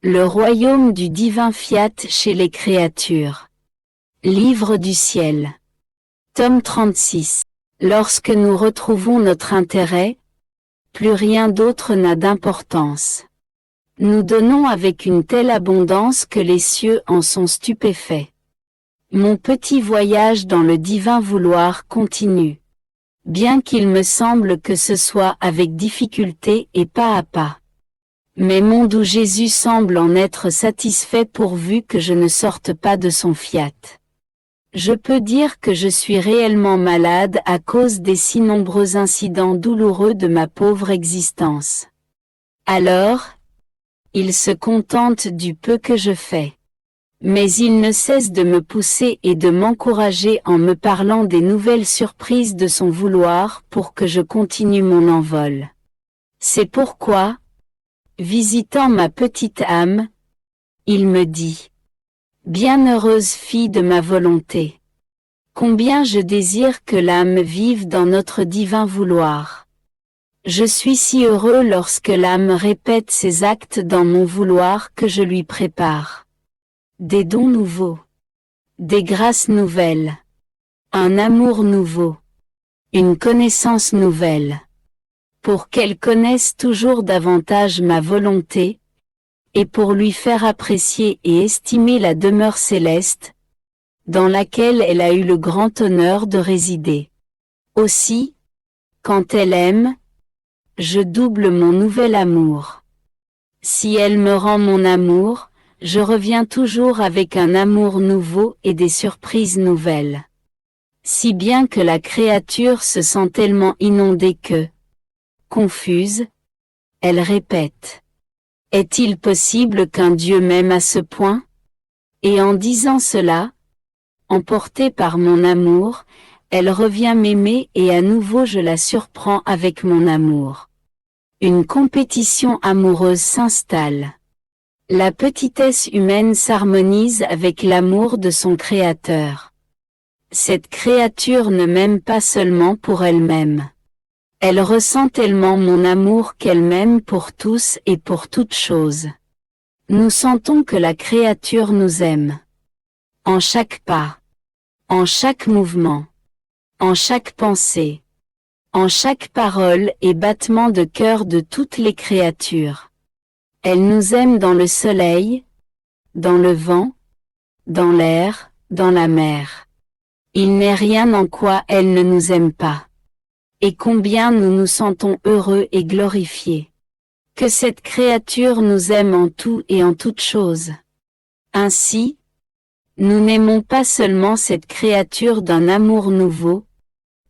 Le royaume du divin fiat chez les créatures. Livre du ciel. Tome 36. Lorsque nous retrouvons notre intérêt, plus rien d'autre n'a d'importance. Nous donnons avec une telle abondance que les cieux en sont stupéfaits. Mon petit voyage dans le divin vouloir continue. Bien qu'il me semble que ce soit avec difficulté et pas à pas. Mais mon doux Jésus semble en être satisfait pourvu que je ne sorte pas de son fiat. Je peux dire que je suis réellement malade à cause des si nombreux incidents douloureux de ma pauvre existence. Alors, il se contente du peu que je fais. Mais il ne cesse de me pousser et de m'encourager en me parlant des nouvelles surprises de son vouloir pour que je continue mon envol. C'est pourquoi, visitant ma petite âme, il me dit « Bienheureuse fille de ma volonté, combien je désire que l'âme vive dans notre divin vouloir. Je suis si heureux lorsque l'âme répète ses actes dans mon vouloir que je lui prépare. Des dons nouveaux, des grâces nouvelles, un amour nouveau, une connaissance nouvelle. Pour qu'elle connaisse toujours davantage ma volonté, et pour lui faire apprécier et estimer la demeure céleste, dans laquelle elle a eu le grand honneur de résider. Aussi, quand elle aime, je double mon nouvel amour. Si elle me rend mon amour, je reviens toujours avec un amour nouveau et des surprises nouvelles. Si bien que la créature se sent tellement inondée que, confuse, elle répète. Est-il possible qu'un Dieu m'aime à ce point? Et en disant cela, emportée par mon amour, elle revient m'aimer et à nouveau je la surprends avec mon amour. Une compétition amoureuse s'installe. La petitesse humaine s'harmonise avec l'amour de son Créateur. Cette créature ne m'aime pas seulement pour elle-même. Elle ressent tellement mon amour qu'elle m'aime pour tous et pour toutes choses. Nous sentons que la créature nous aime. En chaque pas, en chaque mouvement, en chaque pensée, en chaque parole et battement de cœur de toutes les créatures. Elle nous aime dans le soleil, dans le vent, dans l'air, dans la mer. Il n'est rien en quoi elle ne nous aime pas. Et combien nous nous sentons heureux et glorifiés. Que cette créature nous aime en tout et en toutes choses. Ainsi, nous n'aimons pas seulement cette créature d'un amour nouveau,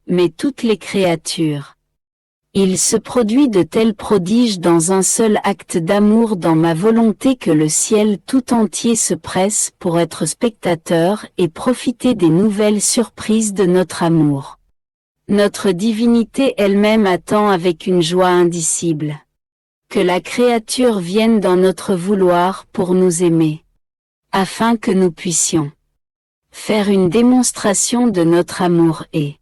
mais toutes les créatures. Il se produit de tels prodiges dans un seul acte d'amour dans ma volonté que le ciel tout entier se presse pour être spectateur et profiter des nouvelles surprises de notre amour. Notre divinité elle-même attend avec une joie indicible. Que la créature vienne dans notre vouloir pour nous aimer. Afin que nous puissions faire une démonstration de notre amour et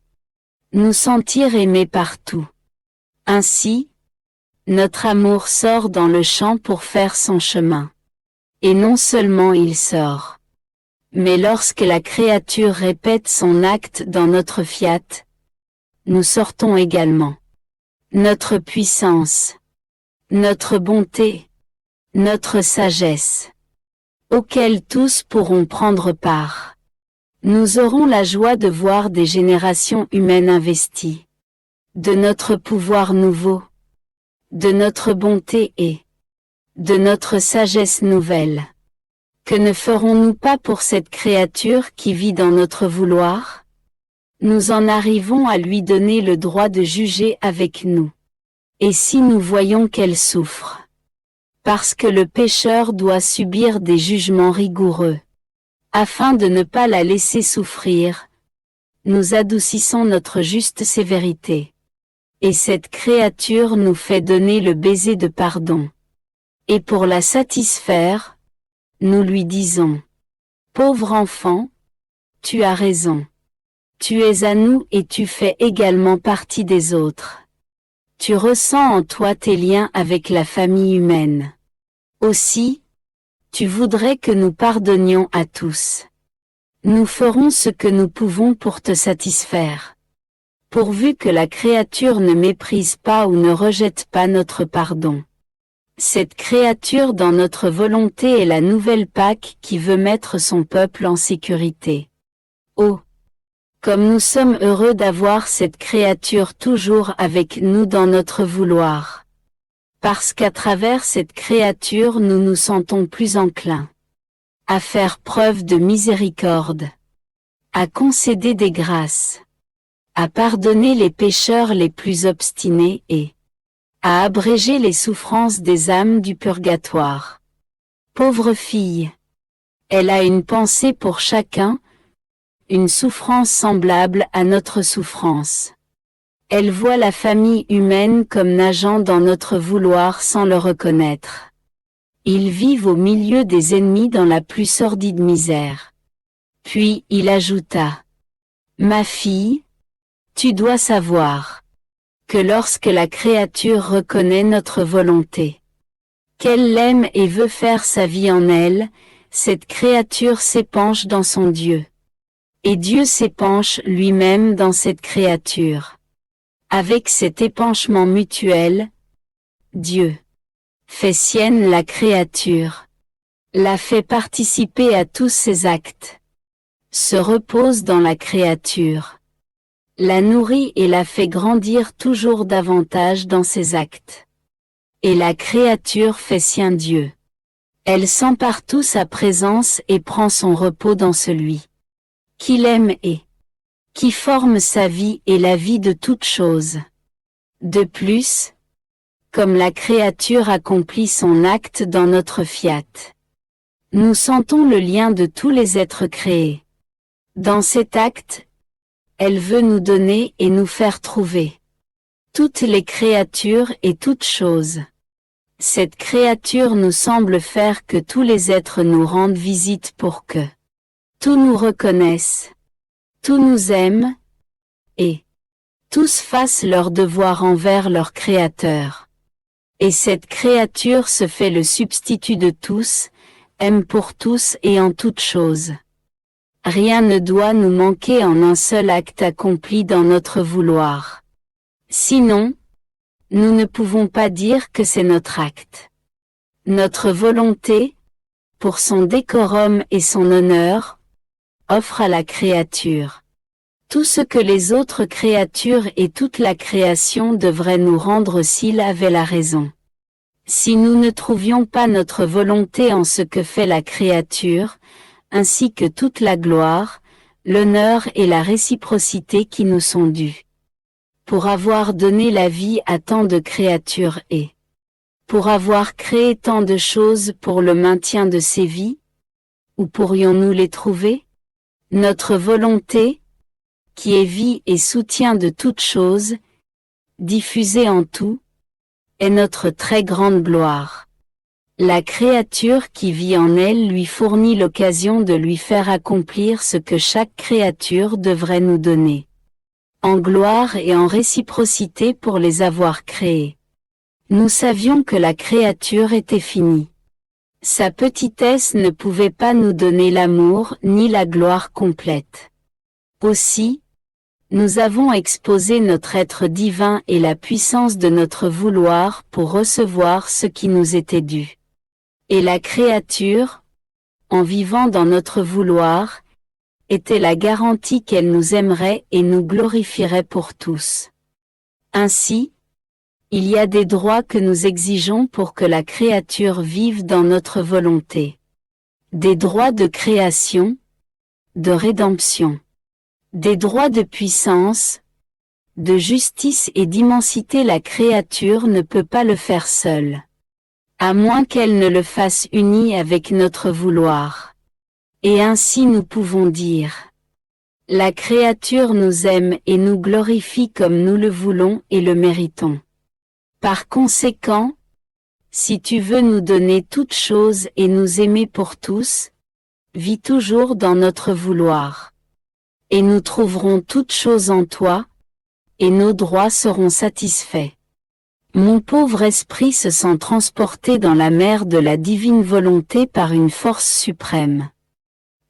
nous sentir aimés partout. Ainsi, notre amour sort dans le champ pour faire son chemin. Et non seulement il sort, mais lorsque la créature répète son acte dans notre fiat, nous sortons également. Notre puissance, notre bonté, notre sagesse, auxquelles tous pourront prendre part. Nous aurons la joie de voir des générations humaines investies de notre pouvoir nouveau, de notre bonté et de notre sagesse nouvelle. Que ne ferons-nous pas pour cette créature qui vit dans notre vouloir? Nous en arrivons à lui donner le droit de juger avec nous. Et si nous voyons qu'elle souffre? Parce que le pécheur doit subir des jugements rigoureux. Afin de ne pas la laisser souffrir, nous adoucissons notre juste sévérité. Et cette créature nous fait donner le baiser de pardon. Et pour la satisfaire, nous lui disons, « Pauvre enfant, tu as raison. Tu es à nous et tu fais également partie des autres. Tu ressens en toi tes liens avec la famille humaine. Aussi, Tu voudrais que nous pardonnions à tous. Nous ferons ce que nous pouvons pour te satisfaire. Pourvu que la créature ne méprise pas ou ne rejette pas notre pardon. Cette créature dans notre volonté est la nouvelle Pâque qui veut mettre son peuple en sécurité. Oh! Comme nous sommes heureux d'avoir cette créature toujours avec nous dans notre vouloir. Parce qu'à travers cette créature nous nous sentons plus enclins à faire preuve de miséricorde, à concéder des grâces, à pardonner les pécheurs les plus obstinés et à abréger les souffrances des âmes du purgatoire. Pauvre fille! Elle a une pensée pour chacun, une souffrance semblable à notre souffrance. Elle voit la famille humaine comme nageant dans notre vouloir sans le reconnaître. Ils vivent au milieu des ennemis dans la plus sordide misère. Puis il ajouta: Ma fille, tu dois savoir que lorsque la créature reconnaît notre volonté, qu'elle l'aime et veut faire sa vie en elle, cette créature s'épanche dans son Dieu. Et Dieu s'épanche lui-même dans cette créature. Avec cet épanchement mutuel, Dieu fait sienne la créature, la fait participer à tous ses actes, se repose dans la créature, la nourrit et la fait grandir toujours davantage dans ses actes. Et la créature fait sien Dieu. Elle sent partout sa présence et prend son repos dans celui qui l'aime et qui forme sa vie et la vie de toutes choses. De plus, comme la créature accomplit son acte dans notre fiat, nous sentons le lien de tous les êtres créés. Dans cet acte, elle veut nous donner et nous faire trouver toutes les créatures et toutes choses. Cette créature nous semble faire que tous les êtres nous rendent visite pour que tous nous reconnaissent, tous nous aiment, et tous fassent leur devoir envers leur Créateur. Et cette créature se fait le substitut de tous, aime pour tous et en toutes choses. Rien ne doit nous manquer en un seul acte accompli dans notre vouloir. Sinon, nous ne pouvons pas dire que c'est notre acte. Notre volonté, pour son décorum et son honneur, offre à la créature tout ce que les autres créatures et toute la création devraient nous rendre s'ils avaient la raison. Si nous ne trouvions pas notre volonté en ce que fait la créature, ainsi que toute la gloire, l'honneur et la réciprocité qui nous sont dus, pour avoir donné la vie à tant de créatures et pour avoir créé tant de choses pour le maintien de ces vies, où pourrions-nous les trouver? Notre volonté, qui est vie et soutien de toutes choses, diffusée en tout, est notre très grande gloire. La créature qui vit en elle lui fournit l'occasion de lui faire accomplir ce que chaque créature devrait nous donner, en gloire et en réciprocité pour les avoir créés. Nous savions que la créature était finie. Sa petitesse ne pouvait pas nous donner l'amour ni la gloire complète. Aussi, nous avons exposé notre être divin et la puissance de notre vouloir pour recevoir ce qui nous était dû. Et la créature, en vivant dans notre vouloir, était la garantie qu'elle nous aimerait et nous glorifierait pour tous. Ainsi, il y a des droits que nous exigeons pour que la créature vive dans notre volonté. Des droits de création, de rédemption. Des droits de puissance, de justice et d'immensité. La créature ne peut pas le faire seule, à moins qu'elle ne le fasse unie avec notre vouloir. Et ainsi nous pouvons dire: la créature nous aime et nous glorifie comme nous le voulons et le méritons. Par conséquent, si tu veux nous donner toutes choses et nous aimer pour tous, vis toujours dans notre vouloir. Et nous trouverons toutes choses en toi, et nos droits seront satisfaits. Mon pauvre esprit se sent transporté dans la mer de la divine volonté par une force suprême.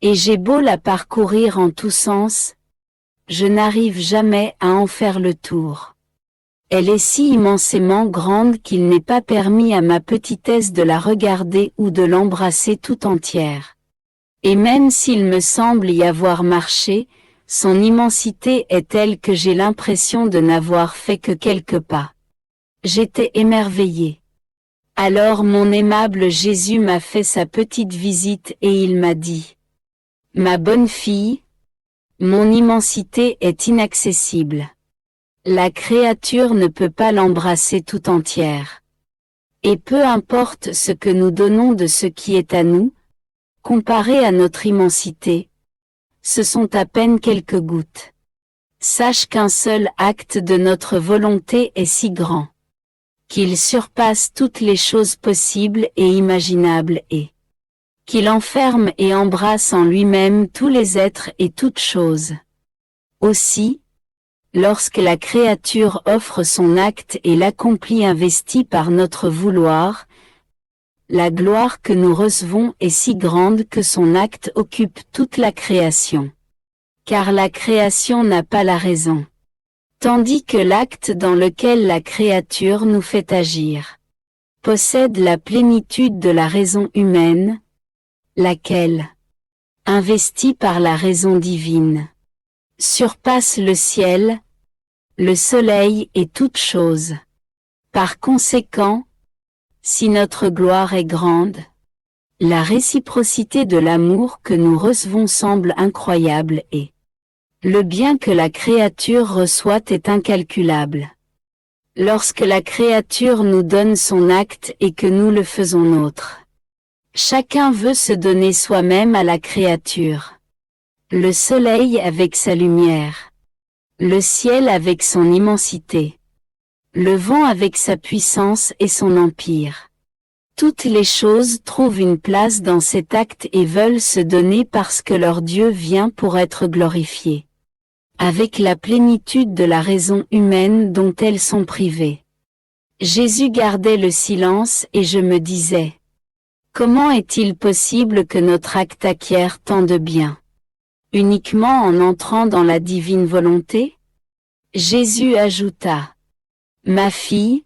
Et j'ai beau la parcourir en tous sens, je n'arrive jamais à en faire le tour. Elle est si immensément grande qu'il n'est pas permis à ma petitesse de la regarder ou de l'embrasser tout entière. Et même s'il me semble y avoir marché, son immensité est telle que j'ai l'impression de n'avoir fait que quelques pas. J'étais émerveillée. Alors mon aimable Jésus m'a fait sa petite visite et il m'a dit: « Ma bonne fille, mon immensité est inaccessible. La créature ne peut pas l'embrasser tout entière. Et peu importe ce que nous donnons de ce qui est à nous, comparé à notre immensité, ce sont à peine quelques gouttes. Sache qu'un seul acte de notre volonté est si grand, qu'il surpasse toutes les choses possibles et imaginables et qu'il enferme et embrasse en lui-même tous les êtres et toutes choses. Aussi, lorsque la créature offre son acte et l'accomplit investi par notre vouloir, la gloire que nous recevons est si grande que son acte occupe toute la création. Car la création n'a pas la raison. Tandis que l'acte dans lequel la créature nous fait agir possède la plénitude de la raison humaine, laquelle, investie par la raison divine, surpasse le ciel, le soleil et toute chose. Par conséquent, si notre gloire est grande, la réciprocité de l'amour que nous recevons semble incroyable et le bien que la créature reçoit est incalculable. Lorsque la créature nous donne son acte et que nous le faisons nôtre, chacun veut se donner soi-même à la créature. Le soleil avec sa lumière, le ciel avec son immensité, le vent avec sa puissance et son empire. Toutes les choses trouvent une place dans cet acte et veulent se donner parce que leur Dieu vient pour être glorifié, avec la plénitude de la raison humaine dont elles sont privées. Jésus gardait le silence et je me disais: comment est-il possible que notre acte acquiert tant de bien? Uniquement en entrant dans la divine volonté? Jésus ajouta: ma fille,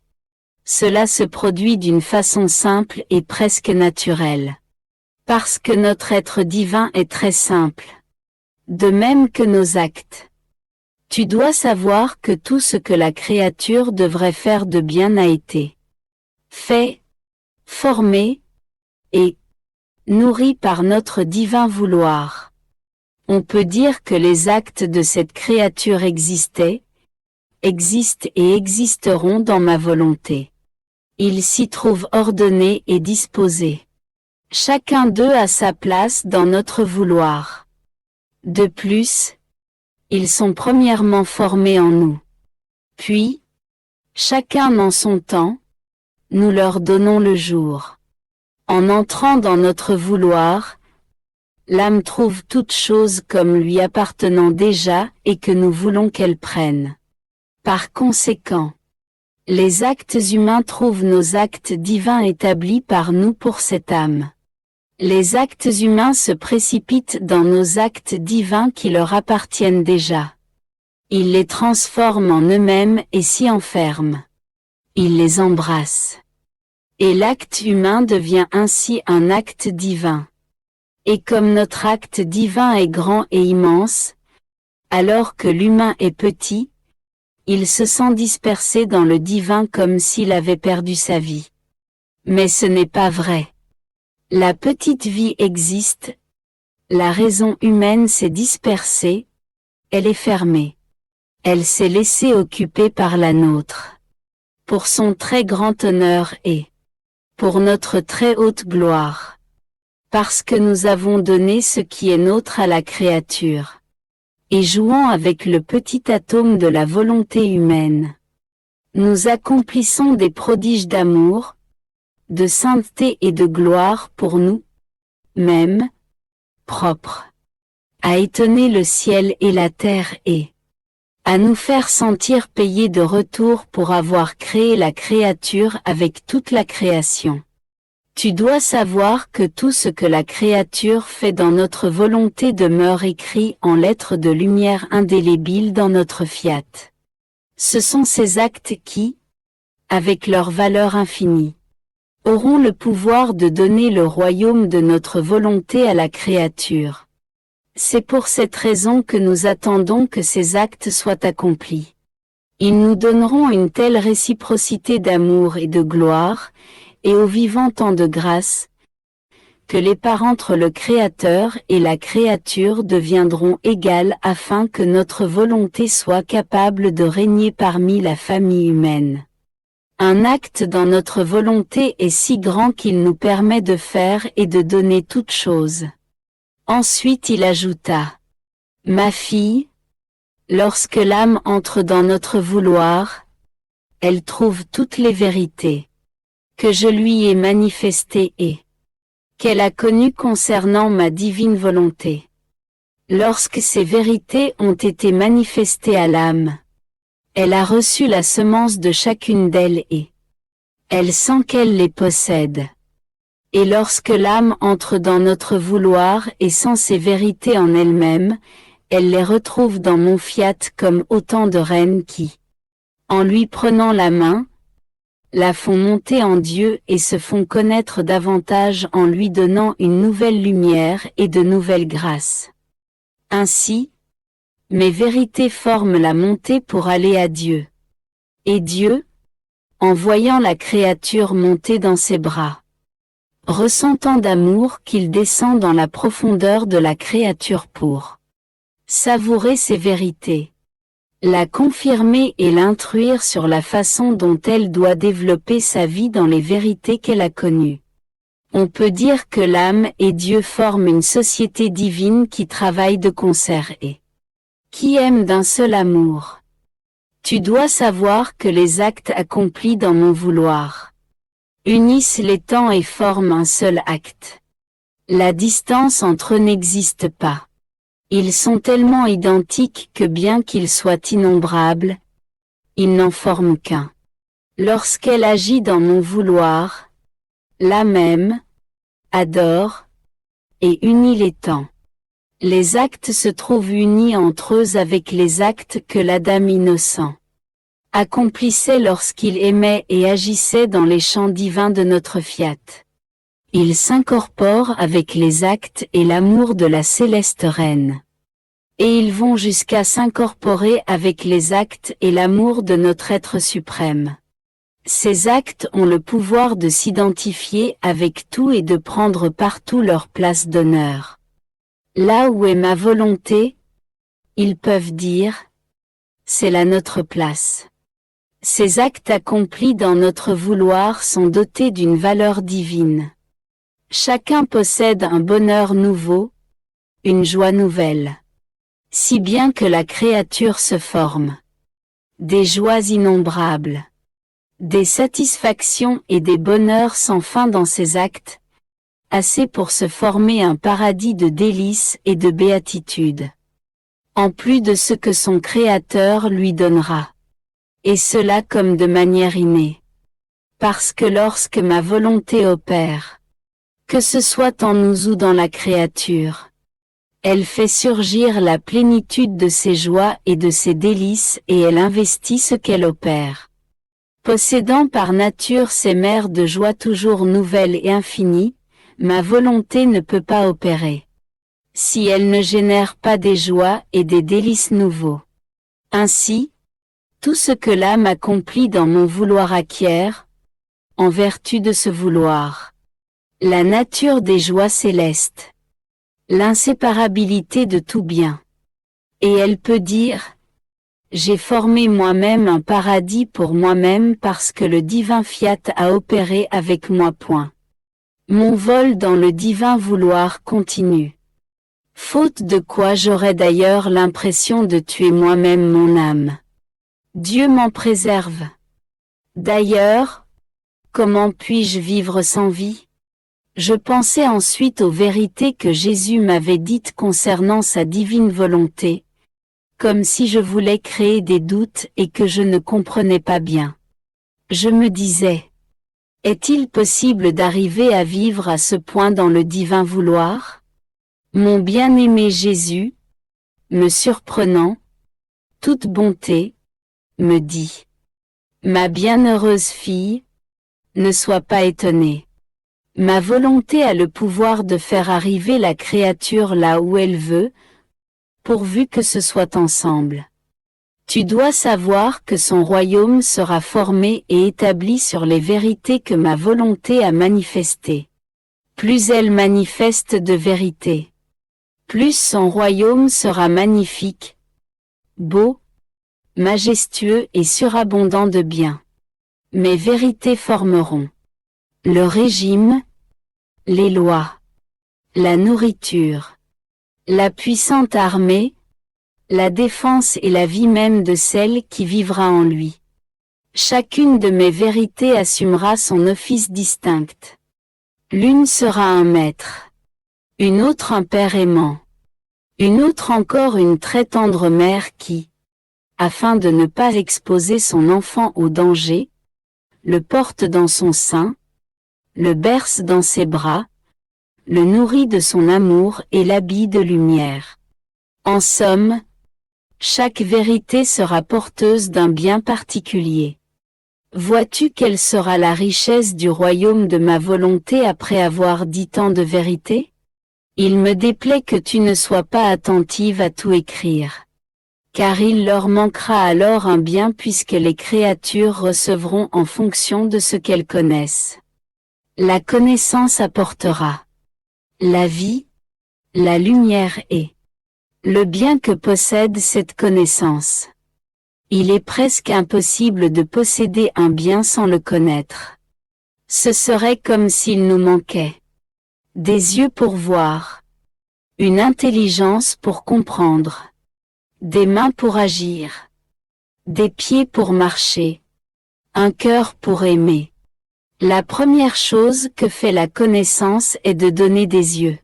cela se produit d'une façon simple et presque naturelle. Parce que notre être divin est très simple. De même que nos actes. Tu dois savoir que tout ce que la créature devrait faire de bien a été fait, formé, et nourri par notre divin vouloir. On peut dire que les actes de cette créature existaient, existent et existeront dans ma volonté. Ils s'y trouvent ordonnés et disposés. Chacun d'eux a sa place dans notre vouloir. De plus, ils sont premièrement formés en nous. Puis, chacun en son temps, nous leur donnons le jour. En entrant dans notre vouloir, l'âme trouve toute chose comme lui appartenant déjà et que nous voulons qu'elle prenne. Par conséquent, les actes humains trouvent nos actes divins établis par nous pour cette âme. Les actes humains se précipitent dans nos actes divins qui leur appartiennent déjà. Ils les transforment en eux-mêmes et s'y enferment. Ils les embrassent. Et l'acte humain devient ainsi un acte divin. Et comme notre acte divin est grand et immense, alors que l'humain est petit, il se sent dispersé dans le divin comme s'il avait perdu sa vie. Mais ce n'est pas vrai. La petite vie existe, la raison humaine s'est dispersée, elle est fermée. Elle s'est laissée occuper par la nôtre. Pour son très grand honneur et pour notre très haute gloire. Parce que nous avons donné ce qui est nôtre à la créature. Et jouant avec le petit atome de la volonté humaine. Nous accomplissons des prodiges d'amour, de sainteté et de gloire pour nous, mêmes, propres, à étonner le ciel et la terre et à nous faire sentir payés de retour pour avoir créé la créature avec toute la création. Tu dois savoir que tout ce que la créature fait dans notre volonté demeure écrit en lettres de lumière indélébiles dans notre fiat. Ce sont ces actes qui, avec leur valeur infinie, auront le pouvoir de donner le royaume de notre volonté à la créature. C'est pour cette raison que nous attendons que ces actes soient accomplis. Ils nous donneront une telle réciprocité d'amour et de gloire, et au vivant tant de grâce, que les parts entre le Créateur et la créature deviendront égales afin que notre volonté soit capable de régner parmi la famille humaine. Un acte dans notre volonté est si grand qu'il nous permet de faire et de donner toutes choses. Ensuite il ajouta, « Ma fille, lorsque l'âme entre dans notre vouloir, elle trouve toutes les vérités que je lui ai manifestées et qu'elle a connues concernant ma divine volonté. Lorsque ces vérités ont été manifestées à l'âme, elle a reçu la semence de chacune d'elles et elle sent qu'elle les possède. Et lorsque l'âme entre dans notre vouloir et sent ces vérités en elle-même, elle les retrouve dans mon fiat comme autant de reines qui, en lui prenant la main, la font monter en Dieu et se font connaître davantage en lui donnant une nouvelle lumière et de nouvelles grâces. Ainsi, mes vérités forment la montée pour aller à Dieu. Et Dieu, en voyant la créature monter dans ses bras, ressent tant d'amour qu'il descend dans la profondeur de la créature pour savourer ces vérités, la confirmer et l'instruire sur la façon dont elle doit développer sa vie dans les vérités qu'elle a connues. On peut dire que l'âme et Dieu forment une société divine qui travaille de concert et qui aime d'un seul amour. Tu dois savoir que les actes accomplis dans mon vouloir unissent les temps et forment un seul acte. La distance entre eux n'existe pas. Ils sont tellement identiques que bien qu'ils soient innombrables, ils n'en forment qu'un. Lorsqu'elle agit dans mon vouloir, l'âme aime, adore, et unit les temps. Les actes se trouvent unis entre eux avec les actes que l'Adam innocent accomplissait lorsqu'il aimait et agissait dans les champs divins de notre fiat. Il s'incorpore avec les actes et l'amour de la céleste reine. Et ils vont jusqu'à s'incorporer avec les actes et l'amour de notre être suprême. Ces actes ont le pouvoir de s'identifier avec tout et de prendre partout leur place d'honneur. Là où est ma volonté, ils peuvent dire, c'est là notre place. Ces actes accomplis dans notre vouloir sont dotés d'une valeur divine. Chacun possède un bonheur nouveau, une joie nouvelle. Si bien que la créature se forme. Des joies innombrables. Des satisfactions et des bonheurs sans fin dans ses actes, assez pour se former un paradis de délices et de béatitude. En plus de ce que son Créateur lui donnera. Et cela comme de manière innée. Parce que lorsque ma volonté opère, que ce soit en nous ou dans la créature, elle fait surgir la plénitude de ses joies et de ses délices et elle investit ce qu'elle opère. Possédant par nature ces mers de joie toujours nouvelles et infinies, ma volonté ne peut pas opérer. Si elle ne génère pas des joies et des délices nouveaux. Ainsi, tout ce que l'âme accomplit dans mon vouloir acquiert, en vertu de ce vouloir, la nature des joies célestes, l'inséparabilité de tout bien. Et elle peut dire, j'ai formé moi-même un paradis pour moi-même parce que le divin fiat a opéré avec moi. Mon vol dans le divin vouloir continue. Faute de quoi j'aurais d'ailleurs l'impression de tuer moi-même mon âme. Dieu m'en préserve. D'ailleurs, comment puis-je vivre sans vie? Je pensais ensuite aux vérités que Jésus m'avait dites concernant sa divine volonté, comme si je voulais créer des doutes et que je ne comprenais pas bien. Je me disais, est-il possible d'arriver à vivre à ce point dans le divin vouloir? Mon bien-aimé Jésus, me surprenant, toute bonté, me dit, ma bienheureuse fille, ne sois pas étonnée. Ma volonté a le pouvoir de faire arriver la créature là où elle veut, pourvu que ce soit ensemble. Tu dois savoir que son royaume sera formé et établi sur les vérités que ma volonté a manifestées. Plus elle manifeste de vérité, plus son royaume sera magnifique, beau, majestueux et surabondant de bien. Mes vérités formeront le régime, les lois, la nourriture, la puissante armée, la défense et la vie même de celle qui vivra en lui. Chacune de mes vérités assumera son office distinct. L'une sera un maître, une autre un père aimant, une autre encore une très tendre mère qui, afin de ne pas exposer son enfant au danger, le porte dans son sein, le berce dans ses bras, le nourrit de son amour et l'habille de lumière. En somme, chaque vérité sera porteuse d'un bien particulier. Vois-tu quelle sera la richesse du royaume de ma volonté après avoir dit tant de vérités? Il me déplaît que tu ne sois pas attentive à tout écrire. Car il leur manquera alors un bien puisque les créatures recevront en fonction de ce qu'elles connaissent. La connaissance apportera la vie, la lumière et le bien que possède cette connaissance. Il est presque impossible de posséder un bien sans le connaître. Ce serait comme s'il nous manquait des yeux pour voir, une intelligence pour comprendre, des mains pour agir, des pieds pour marcher, un cœur pour aimer. La première chose que fait la connaissance est de donner des yeux,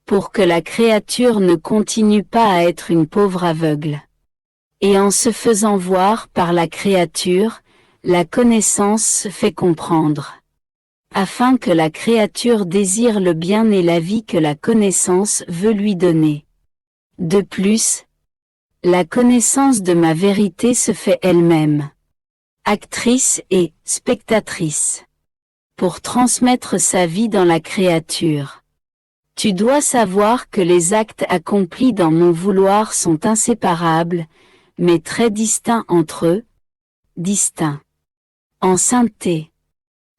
pour que la créature ne continue pas à être une pauvre aveugle. Et en se faisant voir par la créature, la connaissance se fait comprendre. Afin que la créature désire le bien et la vie que la connaissance veut lui donner. De plus, la connaissance de ma vérité se fait elle-même actrice et spectatrice, pour transmettre sa vie dans la créature. Tu dois savoir que les actes accomplis dans mon vouloir sont inséparables, mais très distincts entre eux, distincts en sainteté,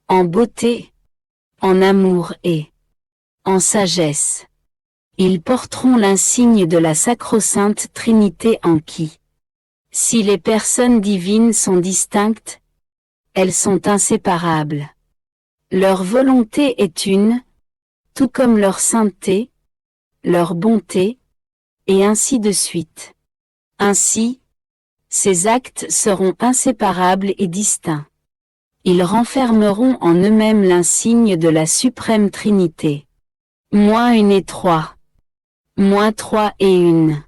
en beauté, en amour et en sagesse. Ils porteront l'insigne de la sacro-sainte Trinité en qui, si les personnes divines sont distinctes, elles sont inséparables. Leur volonté est une, tout comme leur sainteté, leur bonté, et ainsi de suite. Ainsi, ces actes seront inséparables et distincts. Ils renfermeront en eux-mêmes l'insigne de la suprême Trinité. Moins une et trois. Moins trois et une.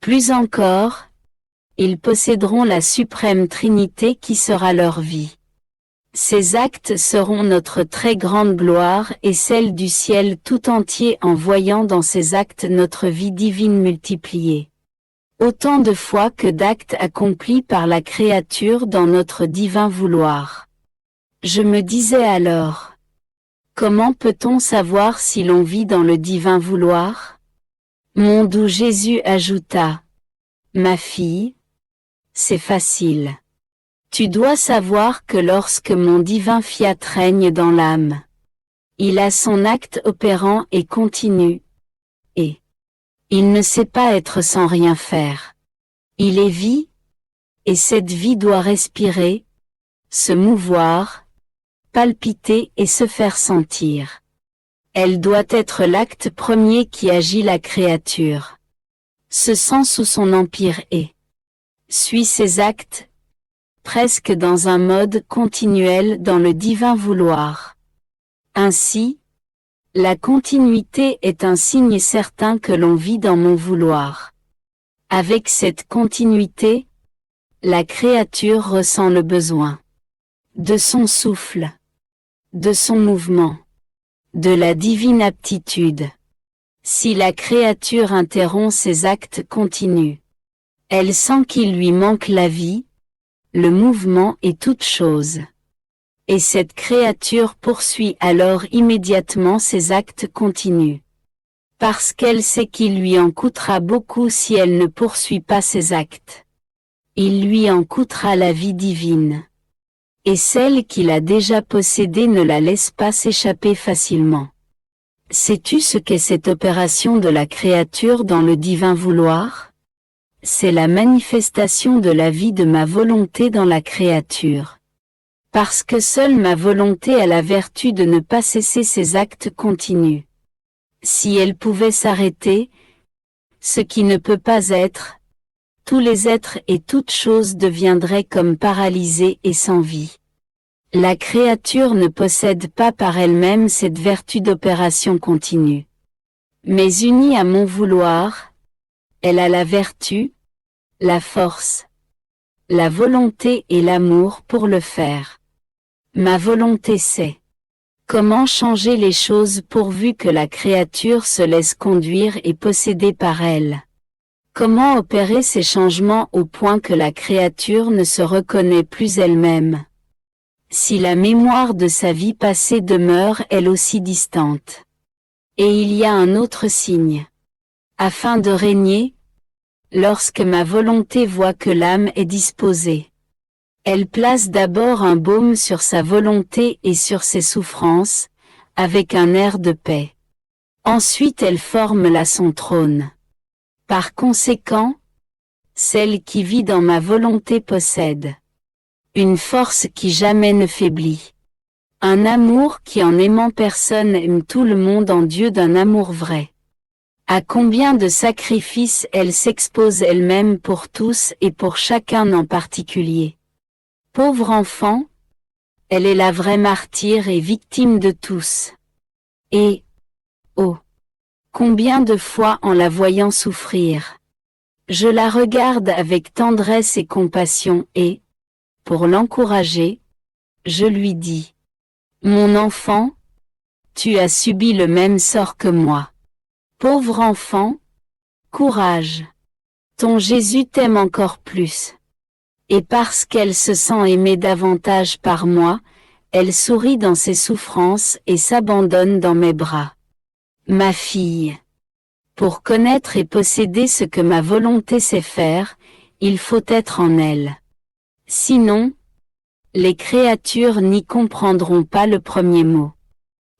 Plus encore, ils posséderont la suprême Trinité qui sera leur vie. Ces actes seront notre très grande gloire et celle du ciel tout entier en voyant dans ces actes notre vie divine multipliée. Autant de fois que d'actes accomplis par la créature dans notre divin vouloir. Je me disais alors, comment peut-on savoir si l'on vit dans le divin vouloir? Mon doux Jésus ajouta, ma fille, c'est facile. Tu dois savoir que lorsque mon divin fiat règne dans l'âme, il a son acte opérant et continu, et il ne sait pas être sans rien faire. Il est vie, et cette vie doit respirer, se mouvoir, palpiter et se faire sentir. Elle doit être l'acte premier qui agit la créature. Se sent sous son empire et suit ses actes, presque dans un mode continuel dans le divin vouloir. Ainsi, la continuité est un signe certain que l'on vit dans mon vouloir. Avec cette continuité, la créature ressent le besoin de son souffle, de son mouvement, de la divine aptitude. Si la créature interrompt ses actes continus, elle sent qu'il lui manque la vie, le mouvement et toute chose. Et cette créature poursuit alors immédiatement ses actes continus. Parce qu'elle sait qu'il lui en coûtera beaucoup si elle ne poursuit pas ses actes. Il lui en coûtera la vie divine. Et celle qu'il a déjà possédée ne la laisse pas s'échapper facilement. Sais-tu ce qu'est cette opération de la créature dans le divin vouloir? C'est la manifestation de la vie de ma volonté dans la créature. Parce que seule ma volonté a la vertu de ne pas cesser ses actes continus. Si elle pouvait s'arrêter, ce qui ne peut pas être, tous les êtres et toutes choses deviendraient comme paralysés et sans vie. La créature ne possède pas par elle-même cette vertu d'opération continue. Mais unie à mon vouloir, elle a la vertu, la force, la volonté et l'amour pour le faire. Ma volonté sait comment changer les choses pourvu que la créature se laisse conduire et posséder par elle. Comment opérer ces changements au point que la créature ne se reconnaît plus elle-même. Si la mémoire de sa vie passée demeure elle aussi distante. Et il y a un autre signe. Afin de régner, lorsque ma volonté voit que l'âme est disposée. Elle place d'abord un baume sur sa volonté et sur ses souffrances, avec un air de paix. Ensuite elle forme là son trône. Par conséquent, celle qui vit dans ma volonté possède une force qui jamais ne faiblit. Un amour qui en aimant personne aime tout le monde en Dieu d'un amour vrai. À combien de sacrifices elle s'expose elle-même pour tous et pour chacun en particulier. Pauvre enfant, elle est la vraie martyre et victime de tous. Et, oh, combien de fois en la voyant souffrir, je la regarde avec tendresse et compassion et, pour l'encourager, je lui dis, mon enfant, tu as subi le même sort que moi. Pauvre enfant, courage. Ton Jésus t'aime encore plus. Et parce qu'elle se sent aimée davantage par moi, elle sourit dans ses souffrances et s'abandonne dans mes bras. Ma fille. Pour connaître et posséder ce que ma volonté sait faire, il faut être en elle. Sinon, les créatures n'y comprendront pas le premier mot.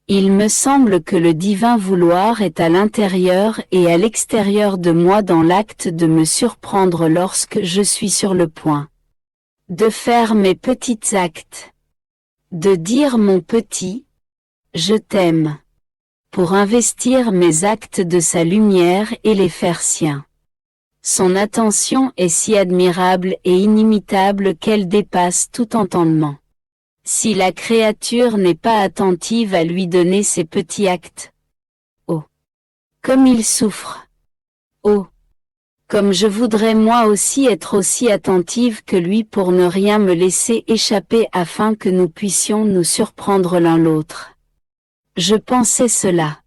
Il me semble que le divin vouloir est à l'intérieur et à l'extérieur de moi dans l'acte de me surprendre lorsque je suis sur le point de faire mes petits actes, de dire mon petit « je t'aime », pour investir mes actes de sa lumière et les faire siens. Son attention est si admirable et inimitable qu'elle dépasse tout entendement. Si la créature n'est pas attentive à lui donner ses petits actes, oh, comme il souffre, oh, comme je voudrais moi aussi être aussi attentive que lui pour ne rien me laisser échapper afin que nous puissions nous surprendre l'un l'autre. Je pensais cela.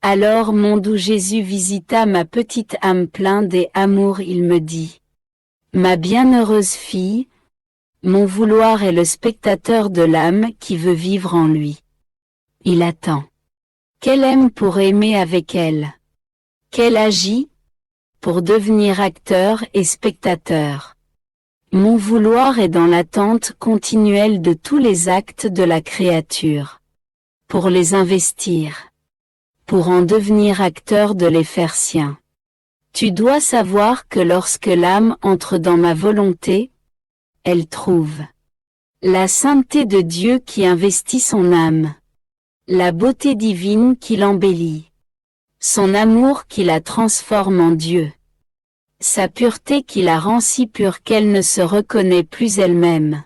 Alors mon doux Jésus visita ma petite âme pleine d'amour, il me dit, ma bienheureuse fille, mon vouloir est le spectateur de l'âme qui veut vivre en lui. Il attend qu'elle aime pour aimer avec elle. Qu'elle agit pour devenir acteur et spectateur. Mon vouloir est dans l'attente continuelle de tous les actes de la créature. Pour les investir. Pour en devenir acteur de les faire siens. Tu dois savoir que lorsque l'âme entre dans ma volonté, elle trouve la sainteté de Dieu qui investit son âme, la beauté divine qui l'embellit, son amour qui la transforme en Dieu, sa pureté qui la rend si pure qu'elle ne se reconnaît plus elle-même,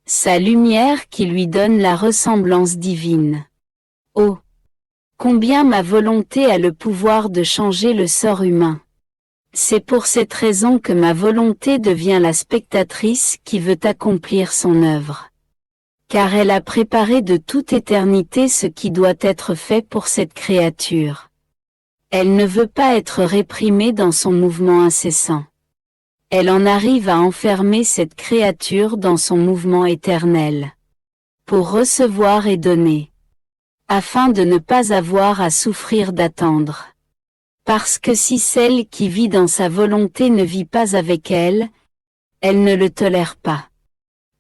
sa lumière qui lui donne la ressemblance divine. Oh, combien ma volonté a le pouvoir de changer le sort humain. C'est pour cette raison que ma volonté devient la spectatrice qui veut accomplir son œuvre. Car elle a préparé de toute éternité ce qui doit être fait pour cette créature. Elle ne veut pas être réprimée dans son mouvement incessant. Elle en arrive à enfermer cette créature dans son mouvement éternel. Pour recevoir et donner. Afin de ne pas avoir à souffrir d'attendre. Parce que si celle qui vit dans sa volonté ne vit pas avec elle, elle ne le tolère pas.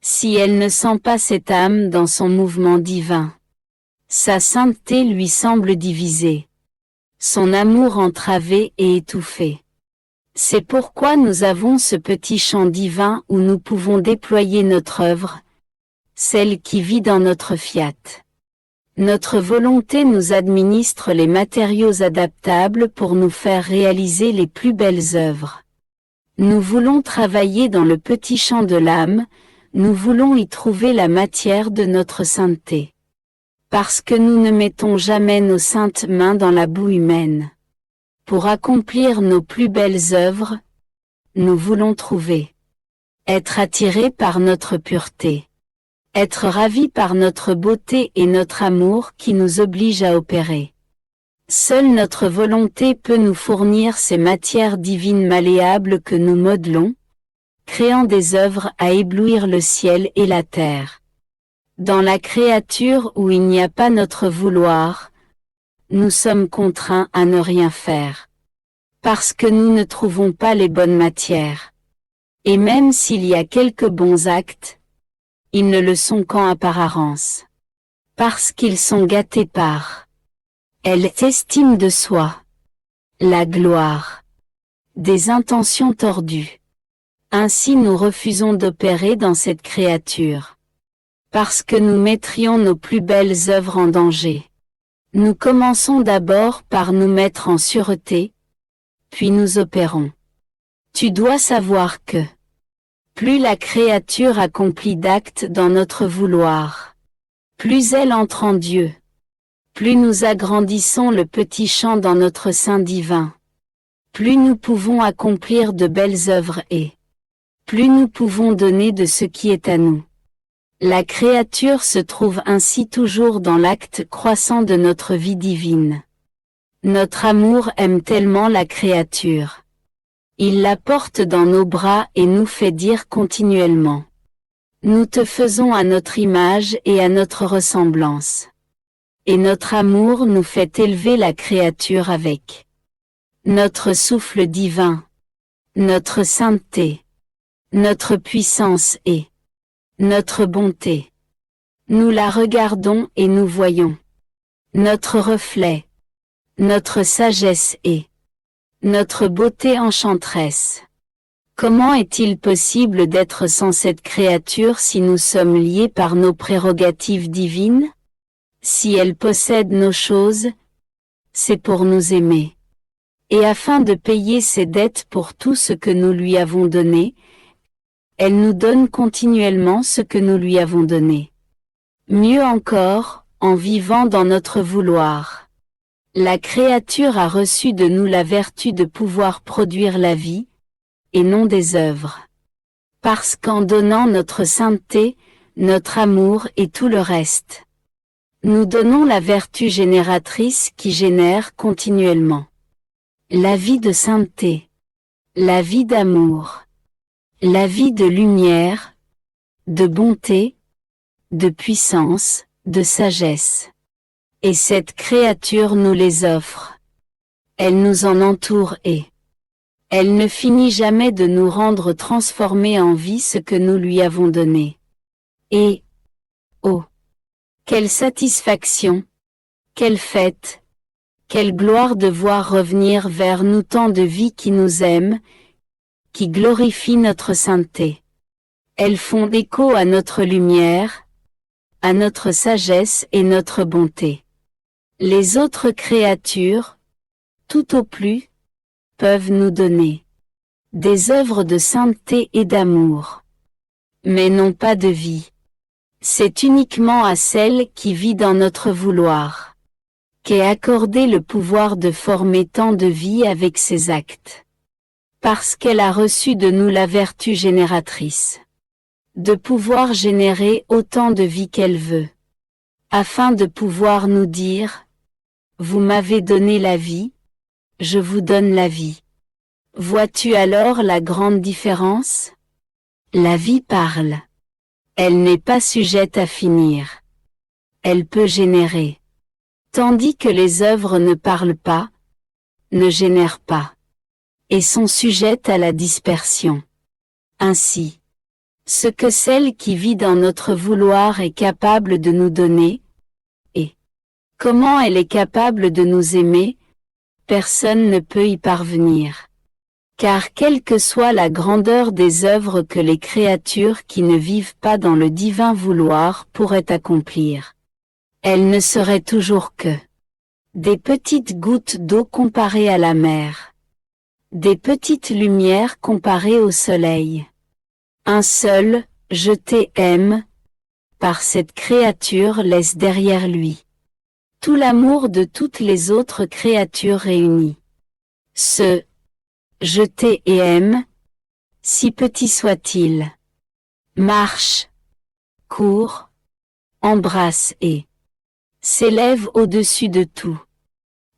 Si elle ne sent pas cette âme dans son mouvement divin, sa sainteté lui semble divisée. Son amour entravé et étouffé. C'est pourquoi nous avons ce petit champ divin où nous pouvons déployer notre œuvre, celle qui vit dans notre fiat. Notre volonté nous administre les matériaux adaptables pour nous faire réaliser les plus belles œuvres. Nous voulons travailler dans le petit champ de l'âme, nous voulons y trouver la matière de notre sainteté. Parce que nous ne mettons jamais nos saintes mains dans la boue humaine. Pour accomplir nos plus belles œuvres, nous voulons trouver. Être attirés par notre pureté. Être ravis par notre beauté et notre amour qui nous oblige à opérer. Seule notre volonté peut nous fournir ces matières divines malléables que nous modelons, créant des œuvres à éblouir le ciel et la terre. Dans la créature où il n'y a pas notre vouloir, nous sommes contraints à ne rien faire. Parce que nous ne trouvons pas les bonnes matières. Et même s'il y a quelques bons actes, ils ne le sont qu'en apparence. Parce qu'ils sont gâtés par l'estime de soi, la gloire, des intentions tordues. Ainsi nous refusons d'opérer dans cette créature. Parce que nous mettrions nos plus belles œuvres en danger. Nous commençons d'abord par nous mettre en sûreté, puis nous opérons. Tu dois savoir que plus la créature accomplit d'actes dans notre vouloir, plus elle entre en Dieu, plus nous agrandissons le petit champ dans notre sein divin, plus nous pouvons accomplir de belles œuvres et plus nous pouvons donner de ce qui est à nous. La créature se trouve ainsi toujours dans l'acte croissant de notre vie divine. Notre amour aime tellement la créature. Il la porte dans nos bras et nous fait dire continuellement. Nous te faisons à notre image et à notre ressemblance. Et notre amour nous fait élever la créature avec notre souffle divin, notre sainteté, notre puissance et notre bonté. Nous la regardons et nous voyons notre reflet, notre sagesse et notre beauté enchanteresse. Comment est-il possible d'être sans cette créature si nous sommes liés par nos prérogatives divines? Si elle possède nos choses, c'est pour nous aimer. Et afin de payer ses dettes pour tout ce que nous lui avons donné, elle nous donne continuellement ce que nous lui avons donné. Mieux encore, en vivant dans notre vouloir. La créature a reçu de nous la vertu de pouvoir produire la vie, et non des œuvres. Parce qu'en donnant notre sainteté, notre amour et tout le reste, nous donnons la vertu génératrice qui génère continuellement la vie de sainteté, la vie d'amour, la vie de lumière, de bonté, de puissance, de sagesse. Et cette créature nous les offre. Elle nous en entoure et elle ne finit jamais de nous rendre transformés en vie ce que nous lui avons donné. Et, oh, quelle satisfaction, quelle fête, quelle gloire de voir revenir vers nous tant de vie qui nous aime, qui glorifie notre sainteté. Elles font écho à notre lumière, à notre sagesse et notre bonté. Les autres créatures, tout au plus, peuvent nous donner des œuvres de sainteté et d'amour, mais non pas de vie. C'est uniquement à celle qui vit dans notre vouloir qu'est accordé le pouvoir de former tant de vie avec ses actes. Parce qu'elle a reçu de nous la vertu génératrice. De pouvoir générer autant de vie qu'elle veut. Afin de pouvoir nous dire, vous m'avez donné la vie, je vous donne la vie. Vois-tu alors la grande différence? La vie parle. Elle n'est pas sujette à finir. Elle peut générer. Tandis que les œuvres ne parlent pas, ne génèrent pas, et sont sujettes à la dispersion. Ainsi, ce que celle qui vit dans notre vouloir est capable de nous donner, et comment elle est capable de nous aimer, personne ne peut y parvenir. Car quelle que soit la grandeur des œuvres que les créatures qui ne vivent pas dans le divin vouloir pourraient accomplir, elles ne seraient toujours que des petites gouttes d'eau comparées à la mer, des petites lumières comparées au soleil. Un seul, je t'aime, par cette créature laisse derrière lui tout l'amour de toutes les autres créatures réunies. Ce je t'aime, si petit soit-il, marche, court, embrasse et s'élève au-dessus de tout.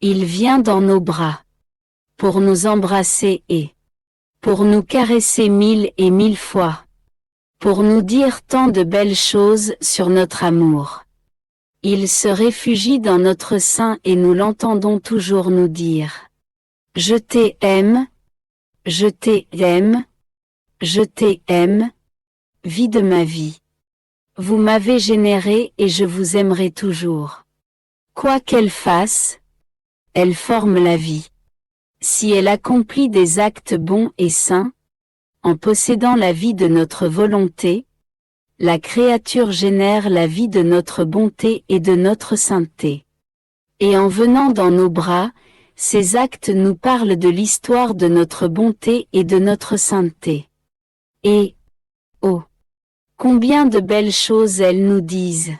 Il vient dans nos bras, pour nous embrasser et pour nous caresser 1000 et 1000 fois, pour nous dire tant de belles choses sur notre amour. Il se réfugie dans notre sein et nous l'entendons toujours nous dire « Je t'aime, je t'aime, je t'aime, vie de ma vie. Vous m'avez généré et je vous aimerai toujours. Quoi qu'elle fasse, elle forme la vie. Si elle accomplit des actes bons et saints, en possédant la vie de notre volonté, la créature génère la vie de notre bonté et de notre sainteté. Et en venant dans nos bras, ces actes nous parlent de l'histoire de notre bonté et de notre sainteté. Et, oh, combien de belles choses elles nous disent!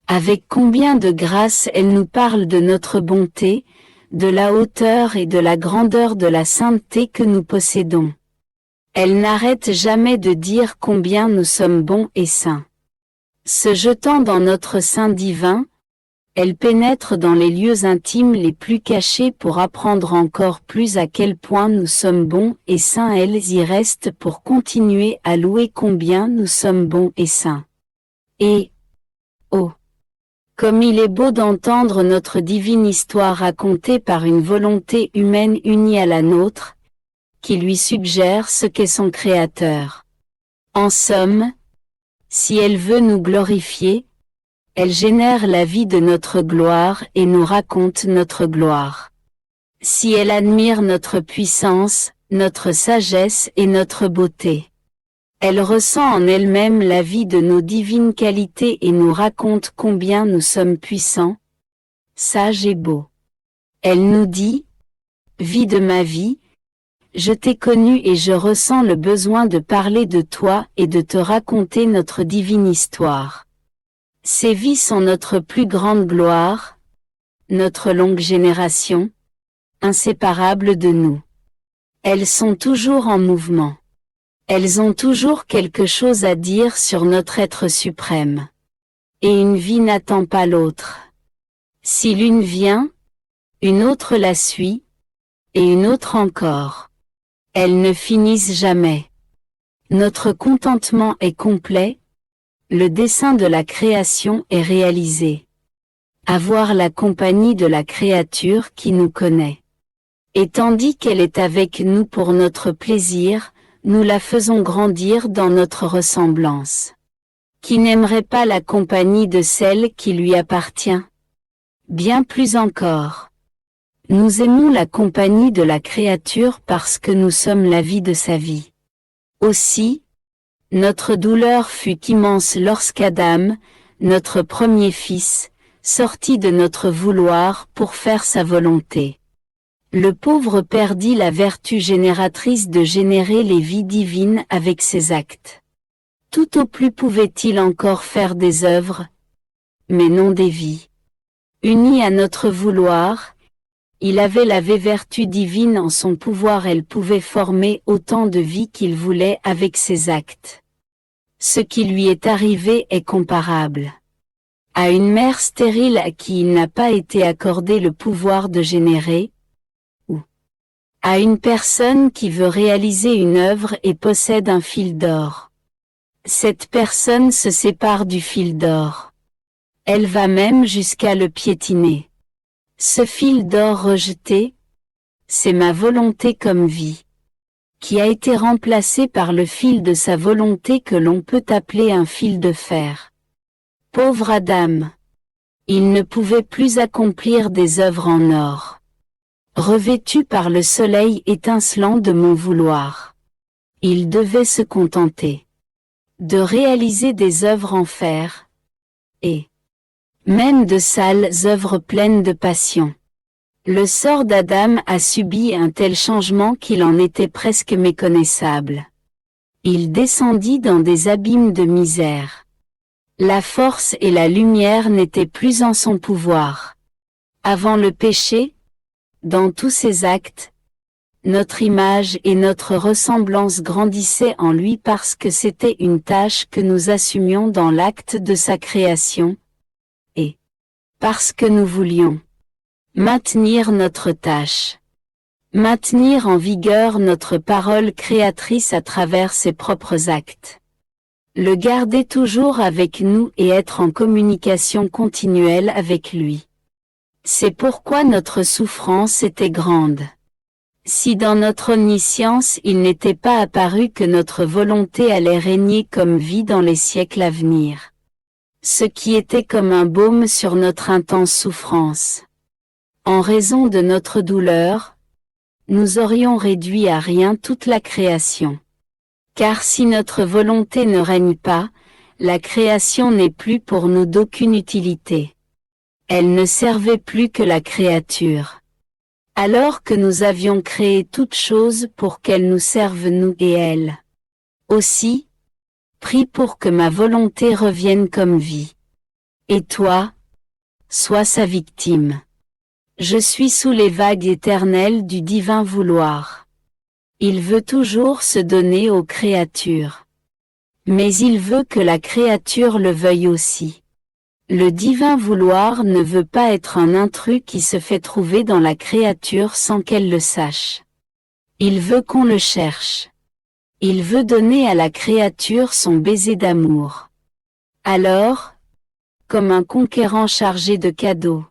Avec combien de grâce elles nous parlent de notre bonté, de la hauteur et de la grandeur de la sainteté que nous possédons. Elles n'arrêtent jamais de dire combien nous sommes bons et saints. Se jetant dans notre sein divin, elles pénètrent dans les lieux intimes les plus cachés pour apprendre encore plus à quel point nous sommes bons et saints. Elles y restent pour continuer à louer combien nous sommes bons et saints. Et, oh, comme il est beau d'entendre notre divine histoire racontée par une volonté humaine unie à la nôtre, qui lui suggère ce qu'est son Créateur. En somme, si elle veut nous glorifier, elle génère la vie de notre gloire et nous raconte notre gloire. Si elle admire notre puissance, notre sagesse et notre beauté, elle ressent en elle-même la vie de nos divines qualités et nous raconte combien nous sommes puissants, sages et beaux. Elle nous dit, « Vie de ma vie, je t'ai connu et je ressens le besoin de parler de toi et de te raconter notre divine histoire. Ces vies sont notre plus grande gloire, notre longue génération, inséparables de nous. Elles sont toujours en mouvement. Elles ont toujours quelque chose à dire sur notre être suprême. Et une vie n'attend pas l'autre. Si l'une vient, une autre la suit, et une autre encore. Elles ne finissent jamais. Notre contentement est complet, le dessein de la création est réalisé. Avoir la compagnie de la créature qui nous connaît. Et tandis qu'elle est avec nous pour notre plaisir, nous la faisons grandir dans notre ressemblance. Qui n'aimerait pas la compagnie de celle qui lui appartient? Bien plus encore. Nous aimons la compagnie de la créature parce que nous sommes la vie de sa vie. Aussi, notre douleur fut immense lorsqu'Adam, notre premier fils, sortit de notre vouloir pour faire sa volonté. Le pauvre perdit la vertu génératrice de générer les vies divines avec ses actes. Tout au plus pouvait-il encore faire des œuvres, mais non des vies. Unies à notre vouloir, Il avait la vertu divine en son pouvoir, elle pouvait former autant de vie qu'il voulait avec ses actes. Ce qui lui est arrivé est comparable à une mère stérile à qui il n'a pas été accordé le pouvoir de générer, ou à une personne qui veut réaliser une œuvre et possède un fil d'or. Cette personne se sépare du fil d'or. Elle va même jusqu'à le piétiner. Ce fil d'or rejeté, c'est ma volonté comme vie, qui a été remplacé par le fil de sa volonté que l'on peut appeler un fil de fer. Pauvre Adam! Il ne pouvait plus accomplir des œuvres en or. Revêtu par le soleil étincelant de mon vouloir. Il devait se contenter de réaliser des œuvres en fer, et même de sales œuvres pleines de passion. Le sort d'Adam a subi un tel changement qu'il en était presque méconnaissable. Il descendit dans des abîmes de misère. La force et la lumière n'étaient plus en son pouvoir. Avant le péché, dans tous ses actes, notre image et notre ressemblance grandissaient en lui parce que c'était une tâche que nous assumions dans l'acte de sa création, et parce que nous voulions maintenir notre tâche, maintenir en vigueur notre parole créatrice à travers ses propres actes. Le garder toujours avec nous et être en communication continuelle avec lui. C'est pourquoi notre souffrance était grande. Si dans notre omniscience il n'était pas apparu que notre volonté allait régner comme vie dans les siècles à venir. Ce qui était comme un baume sur notre intense souffrance. En raison de notre douleur, nous aurions réduit à rien toute la création. Car si notre volonté ne règne pas, la création n'est plus pour nous d'aucune utilité. Elle ne servait plus que la créature. Alors que nous avions créé toutes choses pour qu'elles nous servent nous et elles. Aussi, prie pour que ma volonté revienne comme vie. Et toi, sois sa victime. Je suis sous les vagues éternelles du divin vouloir. Il veut toujours se donner aux créatures. Mais il veut que la créature le veuille aussi. Le divin vouloir ne veut pas être un intrus qui se fait trouver dans la créature sans qu'elle le sache. Il veut qu'on le cherche. Il veut donner à la créature son baiser d'amour. Alors, comme un conquérant chargé de cadeaux,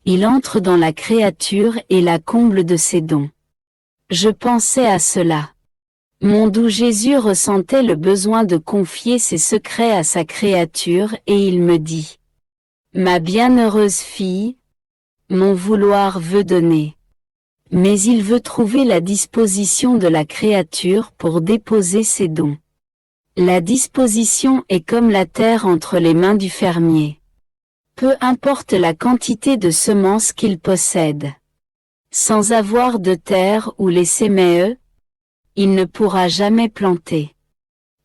il entre dans la créature et la comble de ses dons. Je pensais à cela. Mon doux Jésus ressentait le besoin de confier ses secrets à sa créature et il me dit: Ma bienheureuse fille, mon vouloir veut donner. Mais il veut trouver la disposition de la créature pour déposer ses dons. La disposition est comme la terre entre les mains du fermier. Peu importe la quantité de semences qu'il possède. Sans avoir de terre où les semer, il ne pourra jamais planter.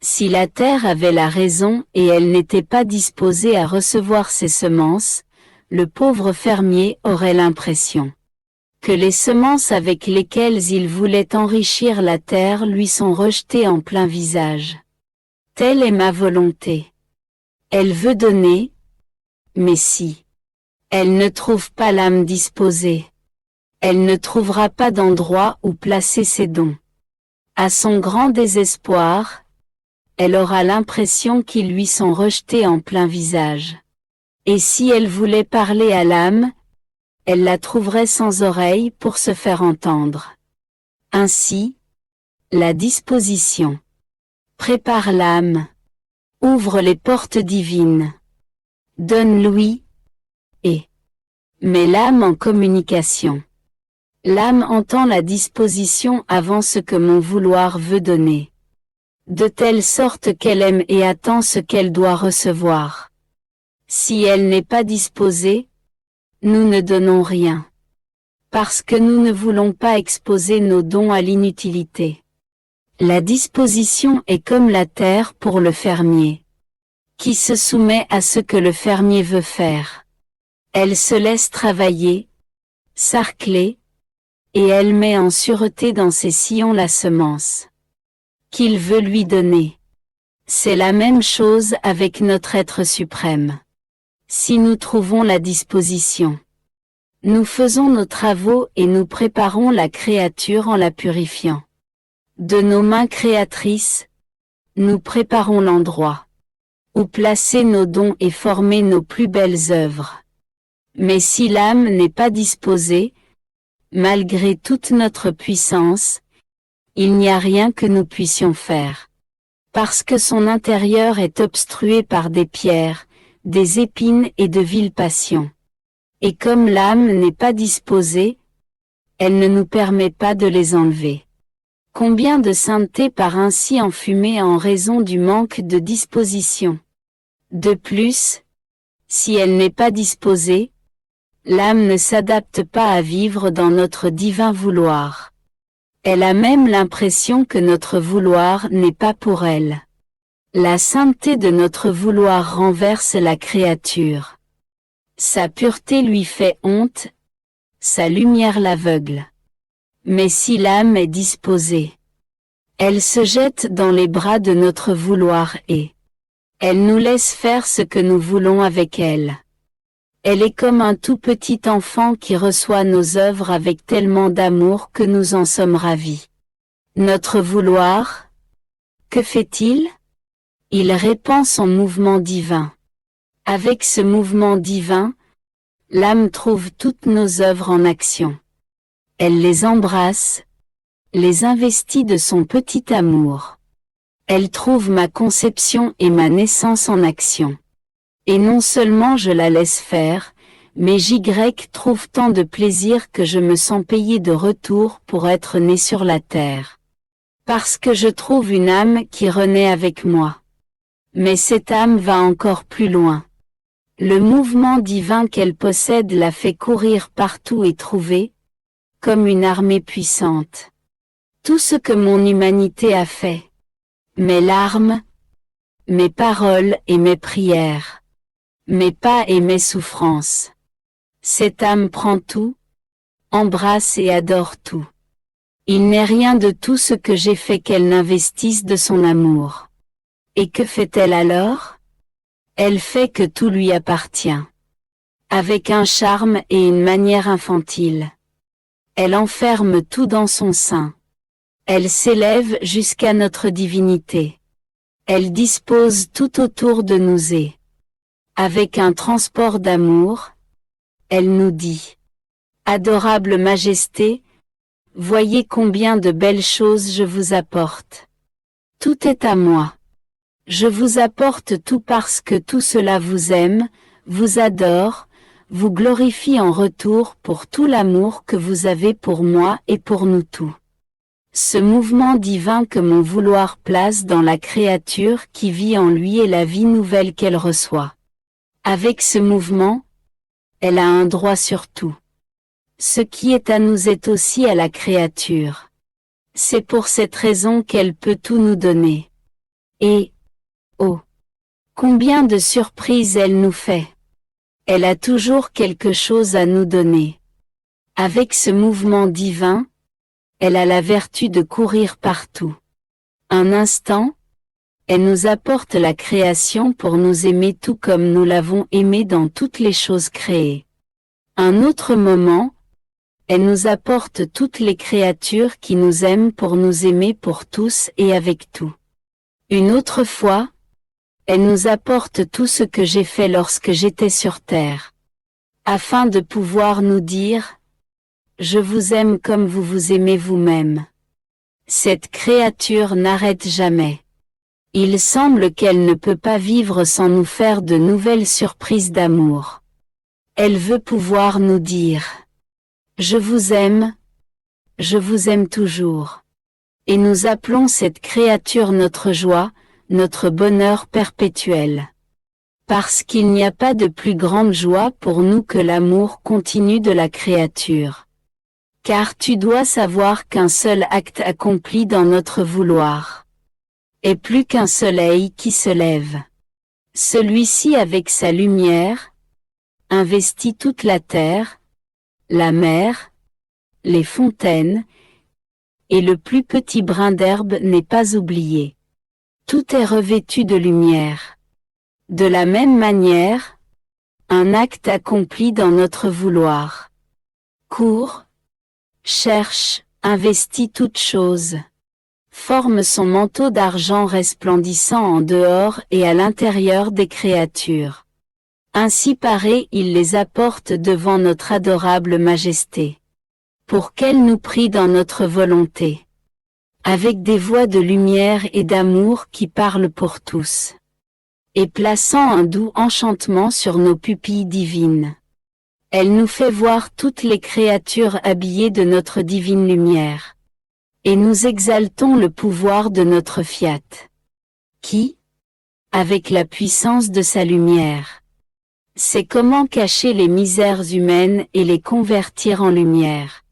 Si la terre avait la raison et elle n'était pas disposée à recevoir ses semences, le pauvre fermier aurait l'impression que les semences avec lesquelles il voulait enrichir la terre lui sont rejetées en plein visage. Telle est ma volonté. Elle veut donner, mais si elle ne trouve pas l'âme disposée, elle ne trouvera pas d'endroit où placer ses dons. À son grand désespoir, elle aura l'impression qu'ils lui sont rejetés en plein visage. Et si elle voulait parler à l'âme, elle la trouverait sans oreille pour se faire entendre. Ainsi, la disposition prépare l'âme, ouvre les portes divines, donne l'ouïe, et met l'âme en communication. L'âme entend la disposition avant ce que mon vouloir veut donner. De telle sorte qu'elle aime et attend ce qu'elle doit recevoir. Si elle n'est pas disposée, nous ne donnons rien. Parce que nous ne voulons pas exposer nos dons à l'inutilité. La disposition est comme la terre pour le fermier, qui se soumet à ce que le fermier veut faire. Elle se laisse travailler, sarclée, et elle met en sûreté dans ses sillons la semence qu'il veut lui donner. C'est la même chose avec notre être suprême. Si nous trouvons la disposition, nous faisons nos travaux et nous préparons la créature en la purifiant. De nos mains créatrices, nous préparons l'endroit où placer nos dons et former nos plus belles œuvres. Mais si l'âme n'est pas disposée, malgré toute notre puissance, il n'y a rien que nous puissions faire. Parce que son intérieur est obstrué par des pierres, des épines et de viles passions. Et comme l'âme n'est pas disposée, elle ne nous permet pas de les enlever. Combien de sainteté part ainsi enfumée en raison du manque de disposition. De plus, si elle n'est pas disposée, l'âme ne s'adapte pas à vivre dans notre divin vouloir. Elle a même l'impression que notre vouloir n'est pas pour elle. La sainteté de notre vouloir renverse la créature. Sa pureté lui fait honte, sa lumière l'aveugle. Mais si l'âme est disposée, elle se jette dans les bras de notre vouloir et elle nous laisse faire ce que nous voulons avec elle. Elle est comme un tout petit enfant qui reçoit nos œuvres avec tellement d'amour que nous en sommes ravis. Notre vouloir, que fait-il? Il répand son mouvement divin. Avec ce mouvement divin, l'âme trouve toutes nos œuvres en action. Elle les embrasse, les investit de son petit amour. Elle trouve ma conception et ma naissance en action. Et non seulement je la laisse faire, mais j'y trouve tant de plaisir que je me sens payé de retour pour être né sur la terre. Parce que je trouve une âme qui renaît avec moi. Mais cette âme va encore plus loin. Le mouvement divin qu'elle possède la fait courir partout et trouver, comme une armée puissante, tout ce que mon humanité a fait. Mes larmes, mes paroles et mes prières. Mes pas et mes souffrances. Cette âme prend tout, embrasse et adore tout. Il n'est rien de tout ce que j'ai fait qu'elle n'investisse de son amour. Et que fait-elle alors? Elle fait que tout lui appartient. Avec un charme et une manière infantile. Elle enferme tout dans son sein. Elle s'élève jusqu'à notre divinité. Elle dispose tout autour de nous et, avec un transport d'amour, elle nous dit « Adorable Majesté, voyez combien de belles choses je vous apporte. Tout est à moi. Je vous apporte tout parce que tout cela vous aime, vous adore, vous glorifie en retour pour tout l'amour que vous avez pour moi et pour nous tous. » Ce mouvement divin que mon vouloir place dans la créature qui vit en lui est la vie nouvelle qu'elle reçoit. Avec ce mouvement, elle a un droit sur tout. Ce qui est à nous est aussi à la créature. C'est pour cette raison qu'elle peut tout nous donner. Et, oh, combien de surprises elle nous fait! Elle a toujours quelque chose à nous donner. Avec ce mouvement divin, elle a la vertu de courir partout. Un instant, elle nous apporte la création pour nous aimer tout comme nous l'avons aimé dans toutes les choses créées. Un autre moment, elle nous apporte toutes les créatures qui nous aiment pour nous aimer pour tous et avec tout. Une autre fois, elle nous apporte tout ce que j'ai fait lorsque j'étais sur terre. Afin de pouvoir nous dire « Je vous aime comme vous vous aimez vous-même ». Cette créature n'arrête jamais. Il semble qu'elle ne peut pas vivre sans nous faire de nouvelles surprises d'amour. Elle veut pouvoir nous dire « Je vous aime toujours ». Et nous appelons cette créature notre joie, notre bonheur perpétuel. Parce qu'il n'y a pas de plus grande joie pour nous que l'amour continu de la créature. Car tu dois savoir qu'un seul acte accompli dans notre vouloir est plus qu'un soleil qui se lève. Celui-ci avec sa lumière investit toute la terre, la mer, les fontaines, et le plus petit brin d'herbe n'est pas oublié. Tout est revêtu de lumière. De la même manière, un acte accompli dans notre vouloir. Court, cherche, investit toute chose. Forme son manteau d'argent resplendissant en dehors et à l'intérieur des créatures. Ainsi parés, il les apporte devant notre adorable majesté. Pour qu'elle nous prie dans notre volonté. Avec des voix de lumière et d'amour qui parlent pour tous. Et plaçant un doux enchantement sur nos pupilles divines. Elle nous fait voir toutes les créatures habillées de notre divine lumière. Et nous exaltons le pouvoir de notre fiat. Qui, avec la puissance de sa lumière, sait comment cacher les misères humaines et les convertir en lumière.